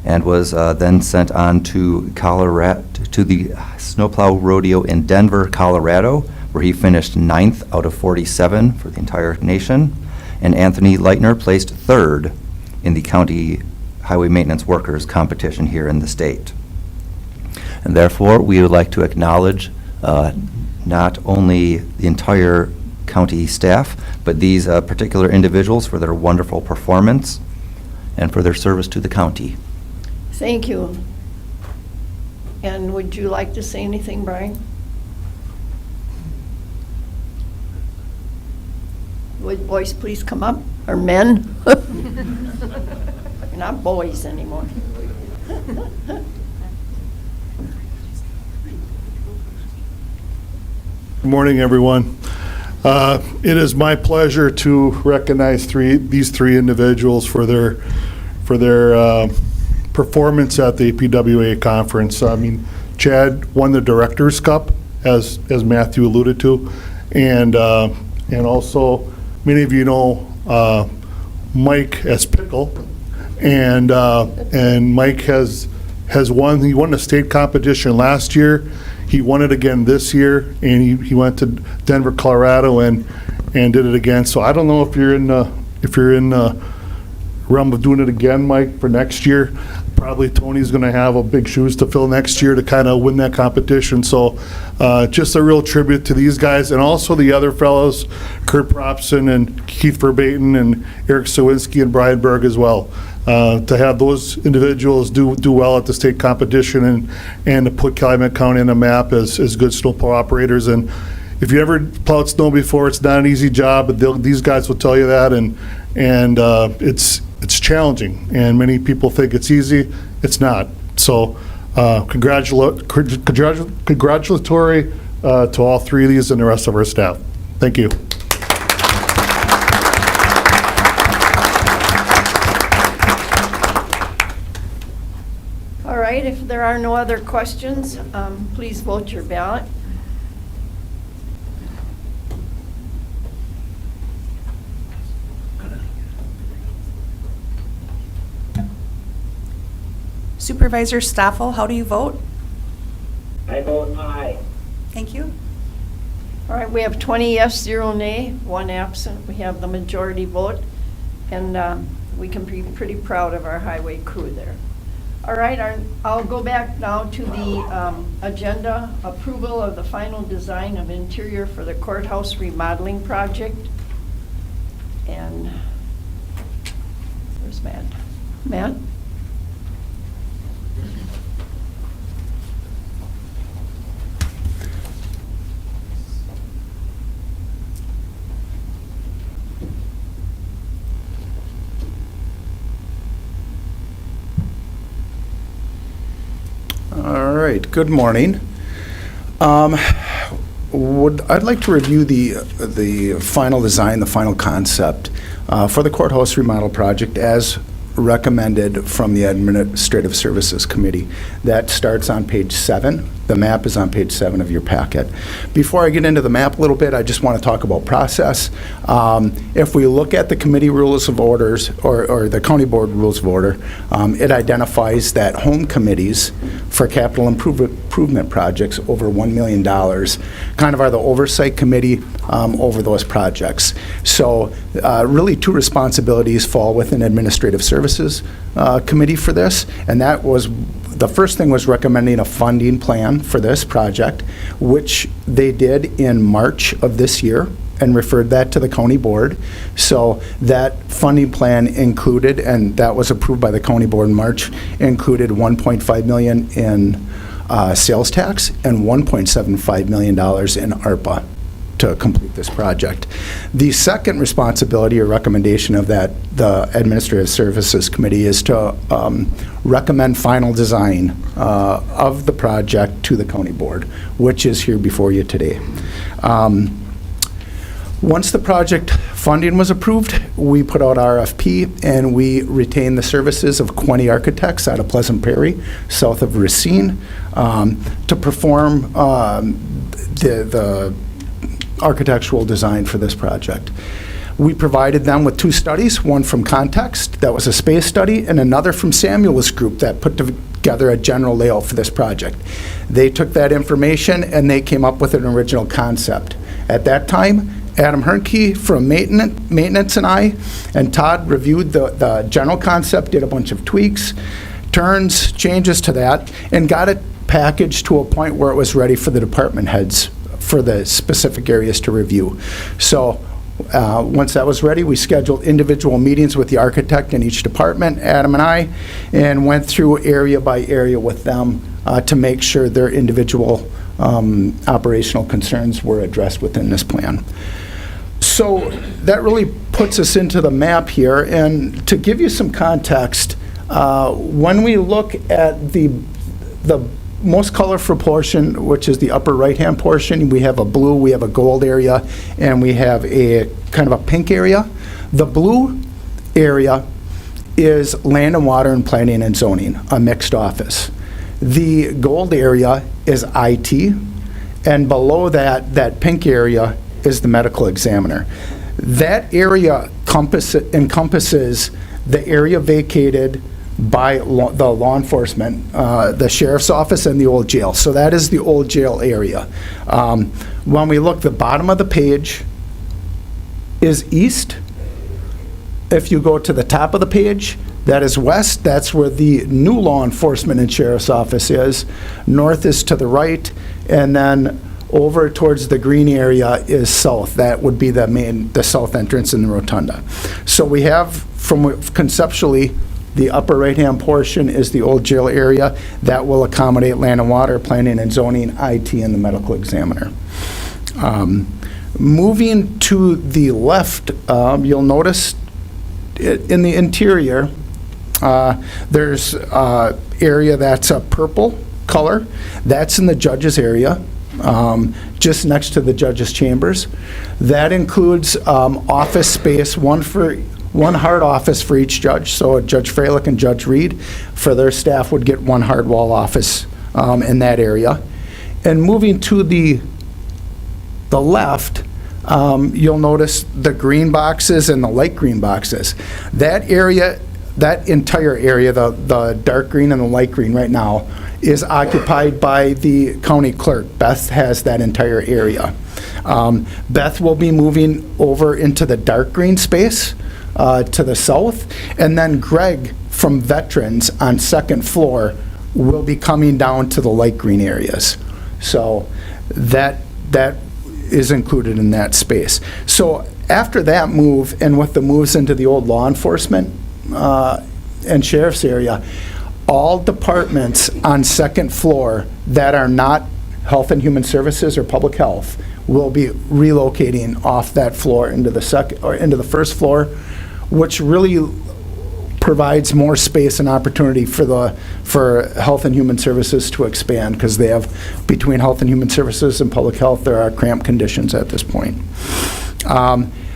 and was then sent on to the Snowplow Rodeo in Denver, Colorado, where he finished 9th out of 47 for the entire nation. And Anthony Leitner placed third in the county highway maintenance workers competition here in the state. And therefore, we would like to acknowledge not only the entire county staff, but these particular individuals for their wonderful performance and for their service to the county. Thank you. And would you like to say anything, Brian? Would boys please come up, or men? You're not boys anymore. Good morning, everyone. It is my pleasure to recognize these three individuals for their performance at the APWA conference. I mean, Chad won the Director's Cup, as Matthew alluded to, and also many of you know Mike as Pickle, and Mike has won. He won the state competition last year. He won it again this year, and he went to Denver, Colorado, and did it again. So I don't know if you're in the realm of doing it again, Mike, for next year. Probably Tony's going to have a big shoes to fill next year to kind of win that competition. So just a real tribute to these guys, and also the other fellows, Kurt Propson and Keith Verbaten and Eric Sawinski and Brian Berg as well. to have those individuals do well at the state competition and to put Calumet County on the map as good snowplow operators. And if you ever plowed snow before, it's not an easy job, but these guys will tell you that, and it's challenging, and many people think it's easy. It's not. So congratulatory to all three of these and the rest of our staff. Thank you. All right, if there are no other questions, please vote your ballot. Supervisor Stoffel, how do you vote? I vote aye. Thank you. All right, we have 20 yes, 0 nay, 1 absent. We have the majority vote, and we can be pretty proud of our highway crew there. All right, I'll go back now to the agenda, approval of the final design of interior for the courthouse remodeling project. And where's Matt? Matt? All right, good morning. I'd like to review the final design, the final concept for the courthouse remodel project as recommended from the Administrative Services Committee. That starts on page 7. The map is on page 7 of your packet. Before I get into the map a little bit, I just want to talk about process. If we look at the committee rules of orders or the county board rules of order, it identifies that home committees for capital improvement projects over $1 million kind of are the oversight committee over those projects. So really two responsibilities fall within Administrative Services Committee for this, and that was the first thing was recommending a funding plan for this project, which they did in March of this year and referred that to the county board. So that funding plan included, and that was approved by the county board in March, included $1.5 million in sales tax and $1.75 million in ARPA to complete this project. The second responsibility or recommendation of the Administrative Services Committee is to recommend final design of the project to the county board, which is here before you today. Once the project funding was approved, we put out RFP and we retained the services of Quinty Architects out of Pleasant Prairie, south of Racine, to perform the architectural design for this project. We provided them with 2 studies, one from Context, that was a space study, and another from Samuel's group that put together a general layout for this project. They took that information and they came up with an original concept. At that time, Adam Hernke from maintenance and I and Todd reviewed the general concept, did a bunch of tweaks, turns, changes to that, and got it packaged to a point where it was ready for the department heads for the specific areas to review. So once that was ready, we scheduled individual meetings with the architect in each department, Adam and I, and went through area by area with them to make sure their individual operational concerns were addressed within this plan. So that really puts us into the map here, and to give you some context, when we look at the most colorful portion, which is the upper right-hand portion, we have a blue, we have a gold area, and we have a kind of a pink area. The blue area is land and water and planning and zoning, a mixed office. The gold area is IT, and below that, that pink area is the medical examiner. That area encompasses the area vacated by the law enforcement, the sheriff's office and the old jail. So that is the old jail area. When we look, the bottom of the page is east. If you go to the top of the page, that is west. That's where the new law enforcement and sheriff's office is. North is to the right, and then over towards the green area is south. That would be the south entrance in the rotunda. So we have, conceptually, The upper right-hand portion is the old jail area. That will accommodate land and water, planning and zoning, IT, and the medical examiner. Moving to the left, you'll notice in the interior, there's area that's a purple color. That's in the judge's area, just next to the judge's chambers. That includes office space, one hard office for each judge. So Judge Freilich and Judge Reed, for their staff, would get one hard wall office in that area. And moving to the left, you'll notice the green boxes and the light green boxes. That area, that entire area, the dark green and the light green right now, is occupied by the county clerk. Beth has that entire area. Beth will be moving over into the dark green space to the south, and then Greg from Veterans on second floor will be coming down to the light green areas. So that is included in that space. So after that move, and with the moves into the old law enforcement and sheriff's area, all departments on second floor that are not Health and Human Services or Public Health will be relocating off that floor into the first floor, which really provides more space and opportunity for Health and Human Services to expand, because they have, between Health and Human Services and Public Health, there are cramped conditions at this point.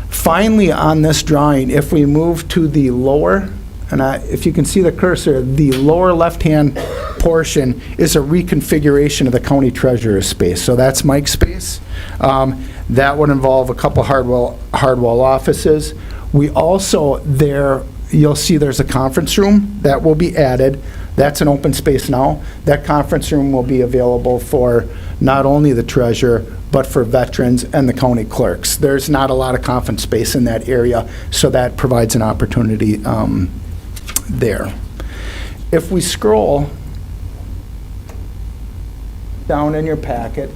Finally, on this drawing, if we move to the lower, and if you can see the cursor, the lower left-hand portion is a reconfiguration of the county treasurer's space. So that's Mike's space. That would involve a couple hard wall offices. We also, you'll see there's a conference room that will be added. That's an open space now. That conference room will be available for not only the treasurer, but for veterans and the county clerks. There's not a lot of conference space in that area, so that provides an opportunity there. If we scroll down in your packet,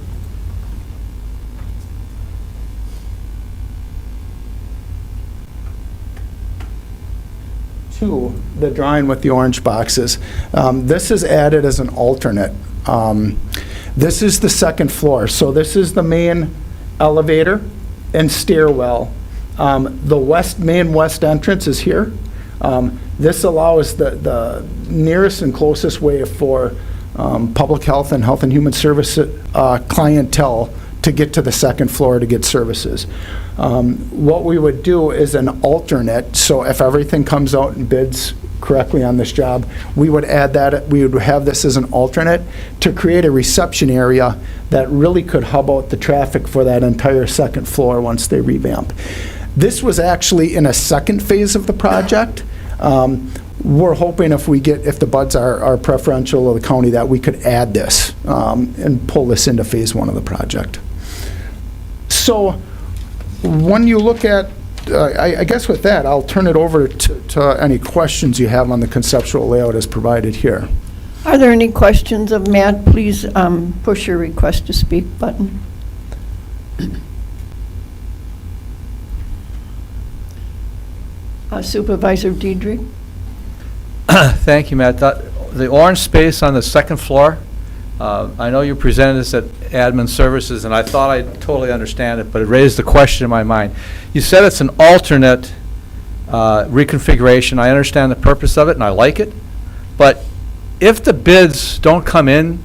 to the drawing with the orange boxes, this is added as an alternate. This is the second floor. So this is the main elevator and stairwell. The main west entrance is here. This allows the nearest and closest way for public health and health and human service clientele to get to the second floor to get services. What we would do is an alternate, so if everything comes out and bids correctly on this job, we would add that, we would have this as an alternate to create a reception area that really could hub out the traffic for that entire second floor once they revamp. This was actually in a second phase of the project. We're hoping if the buds are preferential of the county, that we could add this and pull this into phase one of the project. So when you look at, I guess with that, I'll turn it over to any questions you have on the conceptual layout as provided here. Are there any questions of Matt? Please push your request to speak button. Supervisor Diedrich. Thank you, Matt. The orange space on the second floor, I know you presented this at Admin Services, and I thought I totally understand it, but it raised the question in my mind. You said it's an alternate reconfiguration. I understand the purpose of it, and I like it. But if the bids don't come in,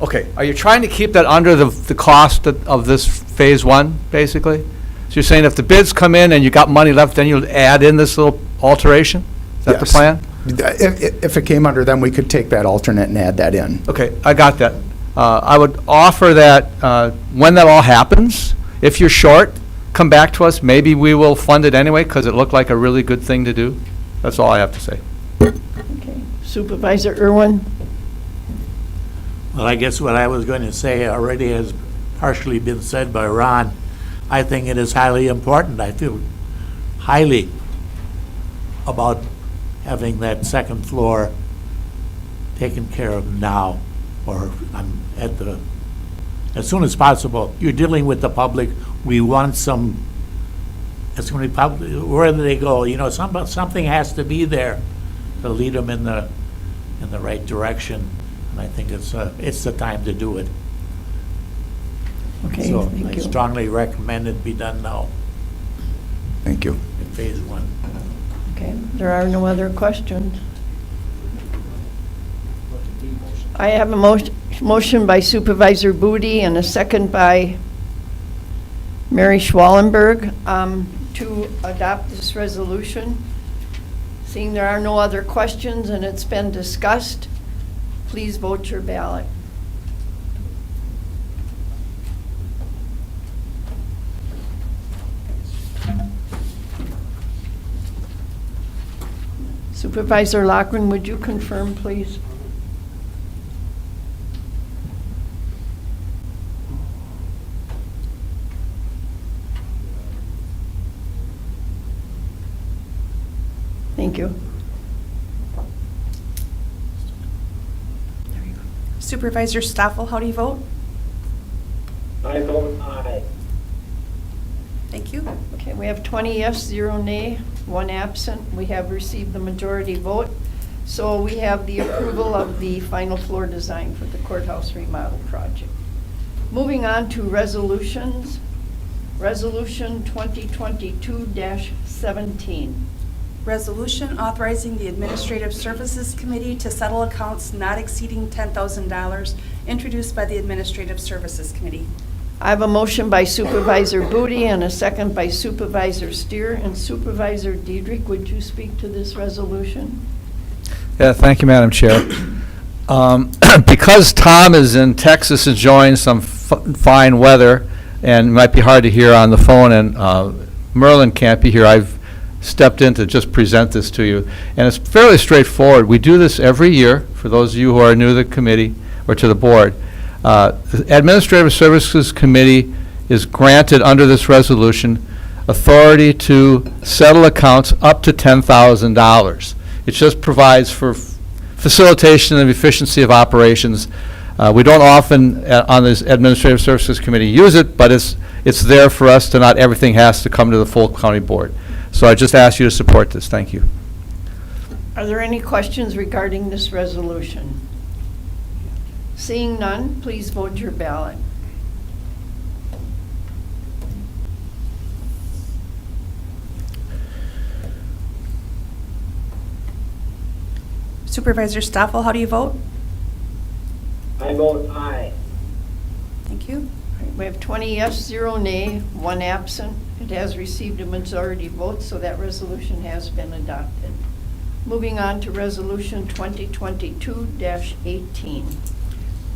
okay, are you trying to keep that under the cost of this phase one, basically? So you're saying if the bids come in and you got money left, then you'll add in this little alteration? Is that the plan? If it came under them, we could take that alternate and add that in. Okay, I got that. I would offer that when that all happens, if you're short, come back to us. Maybe we will fund it anyway because it looked like a really good thing to do. That's all I have to say. Okay. Supervisor Irwin. Well, I guess what I was going to say already has partially been said by Ron. I think it is highly important. I feel highly about having that second floor taken care of now, or as soon as possible. You're dealing with the public. We want some, as many public, wherever they go, something has to be there lead them in the right direction. And I think it's the time to do it. Okay, So thank I you. strongly recommend it be done now Thank you. in phase one. Okay, there are no other questions. I have a motion by Supervisor Booty and a second by Mary Schwallenberg to adopt this resolution. Seeing there are no other questions and it's been discussed, please vote your ballot. Supervisor Lochran, would you confirm, please? Thank you. Supervisor Stoffel, how do you vote? I vote aye. Thank you. Okay, we have 20 yes, 0 nay, 1 absent. We have received the majority vote. So we have the approval of the final floor design for the courthouse remodel project. Moving on to resolutions. Resolution 2022-17. Resolution authorizing the Administrative Services Committee to settle accounts not exceeding $10,000, introduced by the Administrative Services Committee. I have a motion by Supervisor Booty and a second by Supervisor Steer. And Supervisor Diedrich, would you speak to this resolution? Yeah, thank you, Madam Chair. Because Tom is in Texas enjoying some fine weather, and it might be hard to hear on the phone, and Merlin can't be here, I've stepped in to just present this to you. And it's fairly straightforward. We do this every year, for those of you who are new to the committee or to the board. The Administrative Services Committee is granted under this resolution authority to settle accounts up to $10,000. It just provides for facilitation and efficiency of operations. We don't often, on this Administrative Services Committee, use it, but it's there for us to not everything has to come to the full county board. So I just ask you to support this. Thank you. Are there any questions regarding this resolution? Seeing none, please vote your ballot. Supervisor Stoffel, how do you vote? I vote aye. Thank you. We have 20 yes, 0 nay, 1 absent. It has received a majority vote, so that resolution has been adopted. Moving on to Resolution 2022-18.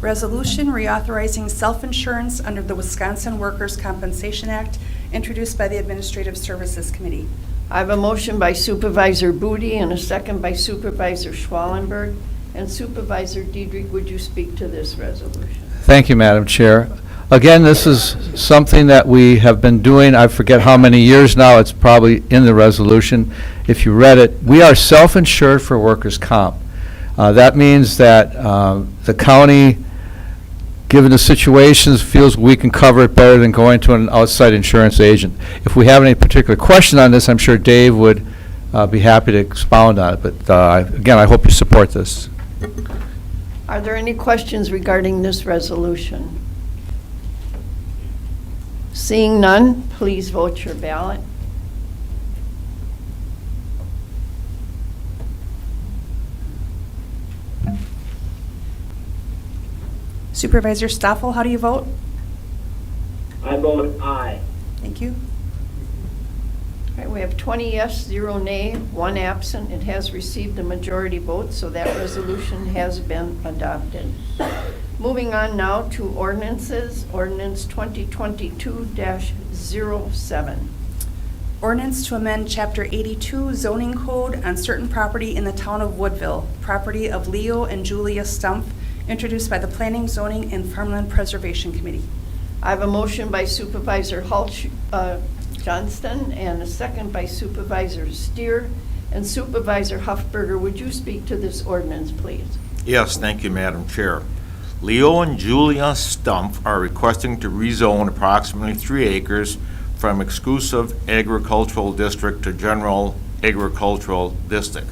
Resolution reauthorizing self-insurance under the Wisconsin Workers' Compensation Act, introduced by the Administrative Services Committee. I have a motion by Supervisor Booty and a second by Supervisor Schwallenberg. And Supervisor Diedrich, would you speak to this resolution? Thank you, Madam Chair. Again, this is something that we have been doing, I forget how many years now, it's probably in the resolution. If you read it, we are self-insured for workers' comp. That means that the county, given the situations, feels we can cover it better than going to an outside insurance agent. If we have any particular question on this, I'm sure Dave would be happy to expound on it. But again, I hope you support this. Are there any questions regarding this resolution? Seeing none, please vote your ballot. Supervisor Stoffel, how do you vote? I vote aye. Thank you. All right, we have 20 yes, 0 nay, 1 absent. It has received a majority vote, so that resolution has been adopted. Moving on now to ordinances. Ordinance 2022-07. Ordinance to amend Chapter 82 zoning code on certain property in the town of Woodville, property of Leo and Julia Stumpf, introduced by the Planning, Zoning, and Farmland Preservation Committee. I have a motion by Supervisor Johnston and a second by Supervisor Steer. And Supervisor Huffberger, would you speak to this ordinance, please? Yes, thank you, Madam Chair. Leo and Julia Stumpf are requesting to rezone approximately 3 acres from exclusive agricultural district to general agricultural district.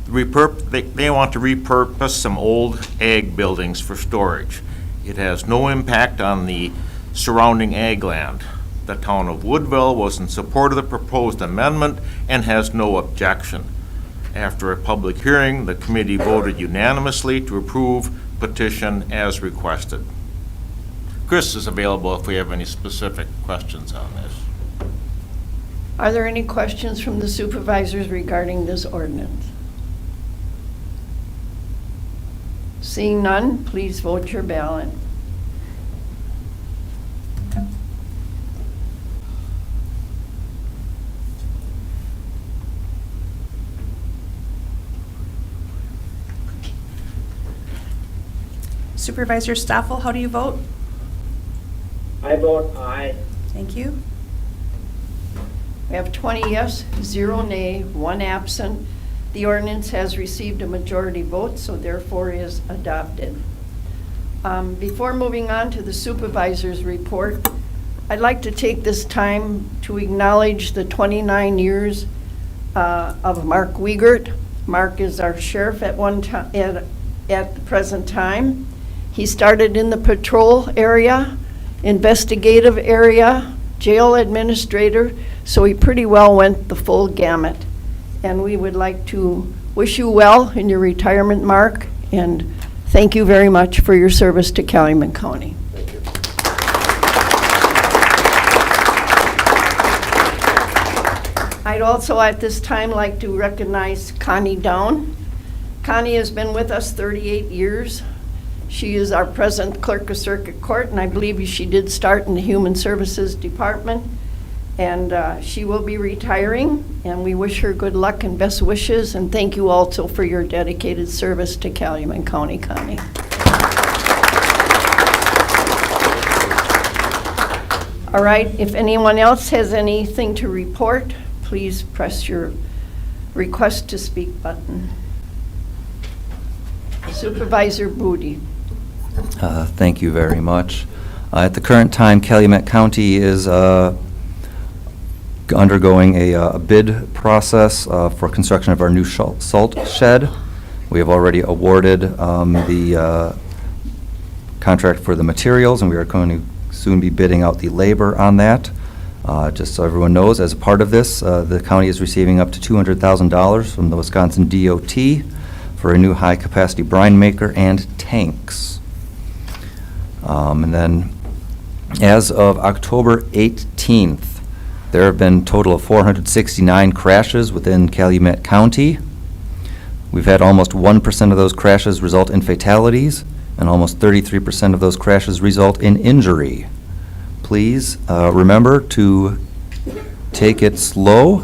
They want to repurpose some old ag buildings for storage. It has no impact on the surrounding ag land. The town of Woodville was in support of the proposed amendment and has no objection. After a public hearing, the committee voted unanimously to approve petition as requested. Chris is available if we have any specific questions on this. Are there any questions from the supervisors regarding this ordinance? Seeing none, please vote your ballot. Supervisor Stoffel, how do you vote? I vote aye. Thank you. We have 20 yes, 0 nay, 1 absent. The ordinance has received a majority vote, so therefore is adopted. Before moving on to the supervisor's report, I'd like to take this time to acknowledge the 29 years of Mark Wiegert. Mark is our sheriff at the present time. He started in the patrol area, investigative area, jail administrator, so he pretty well went the full gamut. And we would like to wish you well in your retirement, Mark, and thank you very much for your service to Calumet County. Thank you. I'd also at this time like to recognize Connie Down. Connie has been with us 38 years. She is our present clerk of circuit court, and I believe she did start in the Human Services Department. And she will be retiring, and we wish her good luck and best wishes, and thank you also for your dedicated service to Calumet County, Connie. All right, if anyone else has anything to report, please press your request to speak button. Supervisor Booty. Thank you very much. At the current time, Calumet County is undergoing a bid process for construction of our new salt shed. We have already awarded the contract for the materials, and we are going to soon be bidding out the labor on that. Just so everyone knows, as a part of this, the county is receiving up to $200,000 from the Wisconsin DOT for a new high-capacity brine maker and tanks. And then, as of October 18th, there have been a total of 469 crashes within Calumet County. We've had almost 1% of those crashes result in fatalities, and almost 33% of those crashes result in injury. Please remember to take it slow,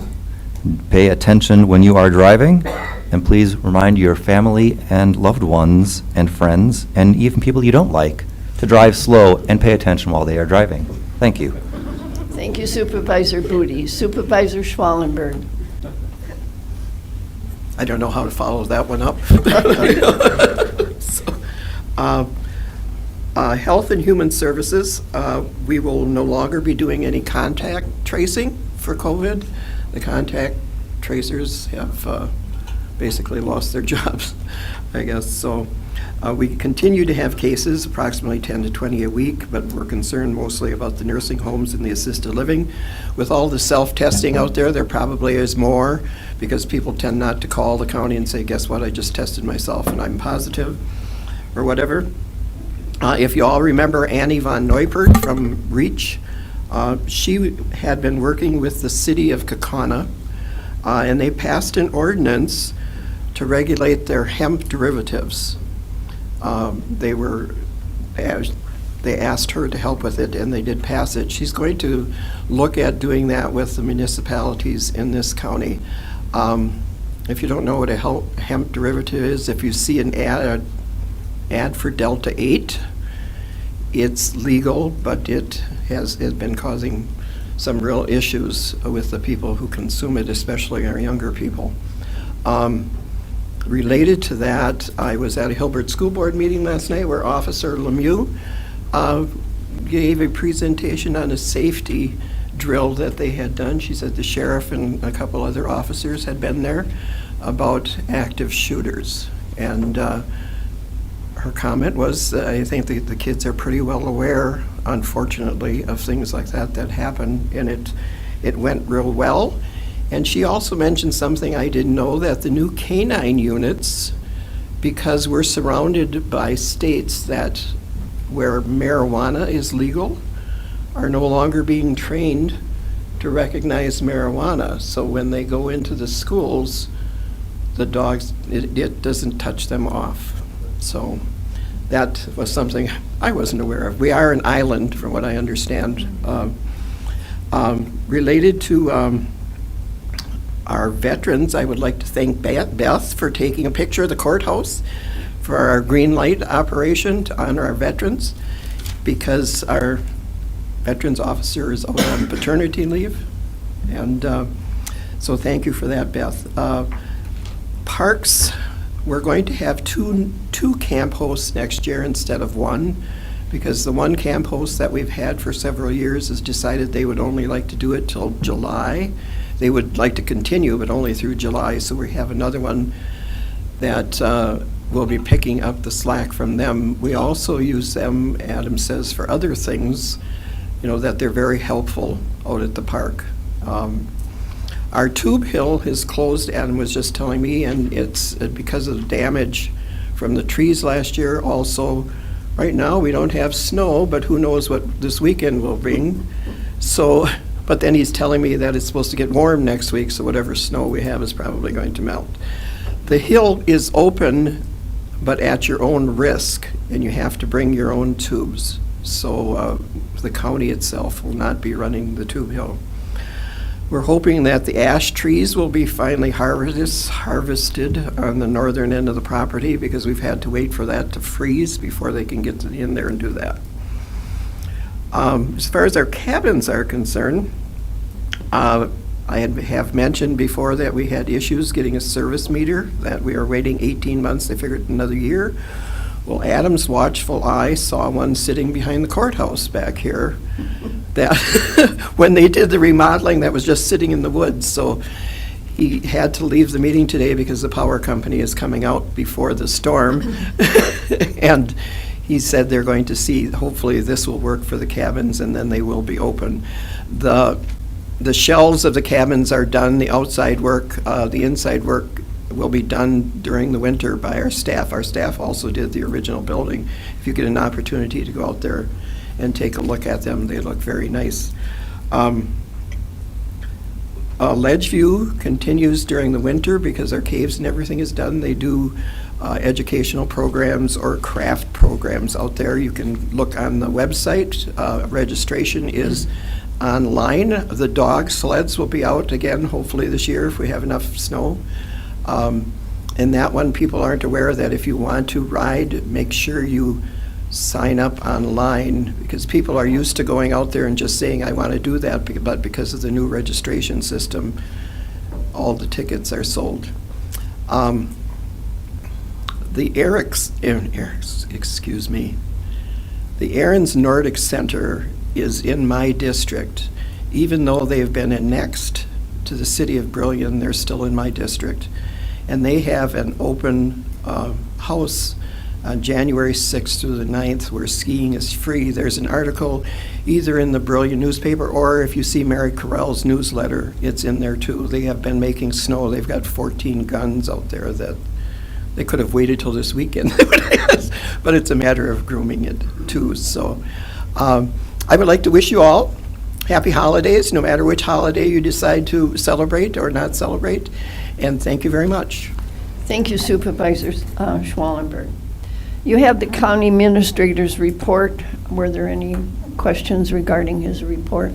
pay attention when you are driving, and please remind your family and loved ones and friends, and even people you don't like, to drive slow and pay attention while they are driving. Thank you. Thank you, Supervisor Booty. Supervisor Schwallenberg. I don't know how to follow that one up. Health and Human Services, we will no longer be doing any contact tracing for COVID. The contact tracers have basically lost their jobs, I guess. So we continue to have cases, approximately 10 to 20 a week, but we're concerned mostly about the nursing homes and the assisted living. With all the self-testing out there, there probably is more, because people tend not to call the county and say, guess what, I just tested myself and I'm positive, or whatever. If you all remember Annie von Neupert from REACH, she had been working with the city of Kaukauna, and they passed an ordinance to regulate their hemp derivatives. They asked her to help with it, and they did pass it. She's going to look at doing that with the municipalities in this county. If you don't know what a hemp derivative is, if you see an ad for Delta 8, it's legal, but it has been causing some real issues with the people who consume it, especially our younger people. Related to that, I was at a Hilbert School Board meeting last night where Officer Lemieux gave a presentation on a safety drill that they had done. She said the sheriff and a couple other officers had been there. about active shooters. And her comment was, I think the kids are pretty well aware, unfortunately, of things like that happen, and it went real well. And she also mentioned something I didn't know, that the new canine units, because we're surrounded by states where marijuana is legal, are no longer being trained to recognize marijuana. So when they go into the schools, the dogs, it doesn't touch them off. So that was something I wasn't aware of. We are an island, from what I understand. Related to our veterans, I would like to thank Beth for taking a picture of the courthouse for our green light operation to honor our veterans, because our veterans officer is out on paternity leave. And so thank you for that, Beth. Parks, we're going to have two camp hosts next year instead of one, because the one camp host that we've had for several years has decided they would only like to do it till July. They would like to continue, but only through July. So we have another one that will be picking up the slack from them. We also use them, Adam says, for other things, that they're very helpful out at the park. Our tube hill is closed, Adam was just telling me, and it's because of the damage from the trees last year. Also, right now we don't have snow, but who knows what this weekend will bring. So, but then he's telling me that it's supposed to get warm next week, so whatever snow we have is probably going to melt. The hill is open, but at your own risk, and you have to bring your own tubes. So the county itself will not be running the tube hill. We're hoping that the ash trees will be finally harvested on the northern end of the property, because we've had to wait for that to freeze before they can get in there and do that. As far as our cabins are concerned, I have mentioned before that we had issues getting a service meter, that we are waiting 18 months. They figured another year. Well, Adam's watchful eye saw one sitting behind the courthouse back here that when they did the remodeling, that was just sitting in the woods. So he had to leave the meeting today because the power company is coming out before the storm. And he said they're going to see, hopefully this will work for the cabins, and then they will be open. The shelves of the cabins are done, the outside work, the inside work will be done during the winter by our staff. Our staff also did the original building. If you get an opportunity to go out there and take a look at them, they look very nice. Ledgeview continues during the winter because our caves and everything is done. They do educational programs or craft programs out there. You can look on the website. Registration is online. The dog sleds will be out again, hopefully this year if we have enough snow. And that one, people aren't aware that if you want to ride, make sure you sign up online, because people are used to going out there and just saying, I want to do that, but because of the new registration system, all the tickets are sold. The Aaron's Nordic Center is in my district. Even though they've been annexed to the city of Brillion, they're still in my district. And they have an open house on January 6th through the 9th where skiing is free. There's an article either in the Brillion newspaper, or if you see Mary Carell's newsletter, it's in there too. They have been making snow. They've got 14 guns out there that they could have waited till this weekend, but it's a matter of grooming it too. So I would like to wish you all happy holidays, no matter which holiday you decide to celebrate or not celebrate, and thank you very much. Thank you, Supervisor Schwallenberg. You have the county administrator's report. Were there any questions regarding his report?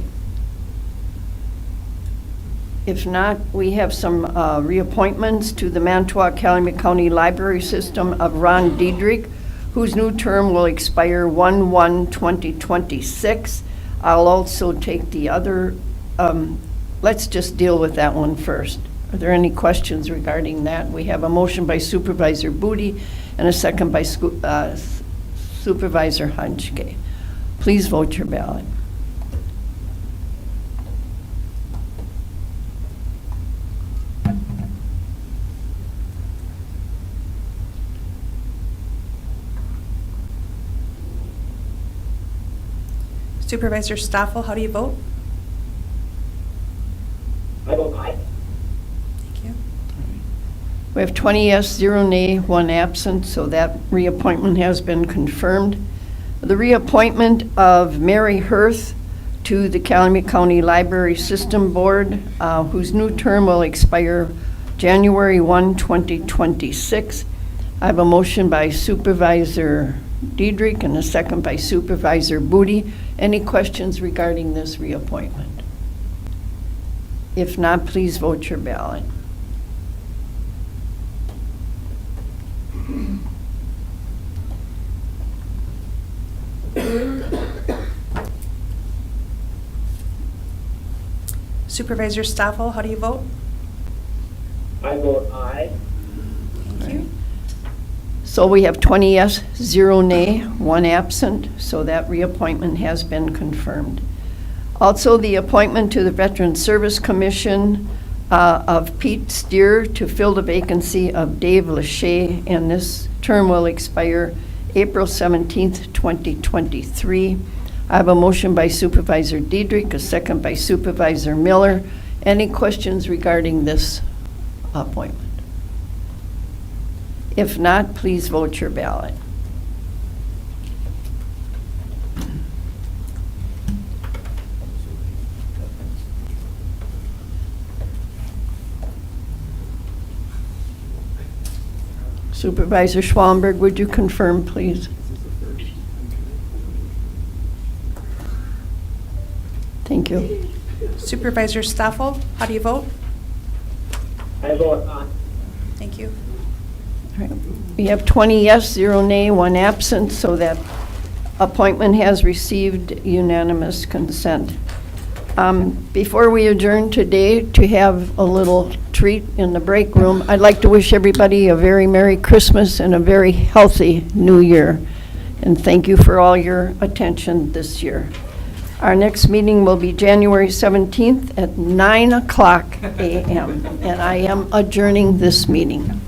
If not, we have some reappointments to the Manitowoc-Calumet County Library System of Ron Diedrich, whose new term will expire 1/1/2026. I'll also take the other, let's just deal with that one first. Are there any questions regarding that? We have a motion by Supervisor Booty and a second by Supervisor Hunchke. Please vote your ballot. Supervisor Stoffel, how do you vote? I vote aye. Thank you. We have 20 yes, 0 nay, 1 absent, so that reappointment has been confirmed. The reappointment of Mary Hirth to the Calumet County Library System Board, whose new term will expire January 1, 2026. I have a motion by Supervisor Diedrich and a second by Supervisor Booty. Any questions regarding this reappointment? If not, please vote your ballot. Supervisor Stoffel, how do you vote? I vote aye. Thank you. So we have 20 yes, 0 nay, 1 absent, so that reappointment has been confirmed. Also, the appointment to the Veteran Service Commission of Pete Steer to fill the vacancy of Dave Lachey, and this term will expire April 17th, 2023. I have a motion by Supervisor Diedrich, a second by Supervisor Miller. Any questions regarding this appointment? If not, please vote your ballot. Supervisor Schwallenberg, would you confirm, please? Thank you. Supervisor Stoffel, how do you vote? I vote aye. Thank you. All right. We have 20 yes, 0 nay, 1 absent, so that appointment has received unanimous consent. Before we adjourn today to have a little treat in the break room, I'd like to wish everybody a very Merry Christmas and a very healthy New Year. And thank you for all your attention this year. Our next meeting will be January 17th at 9:00 a.m. And I am adjourning this meeting.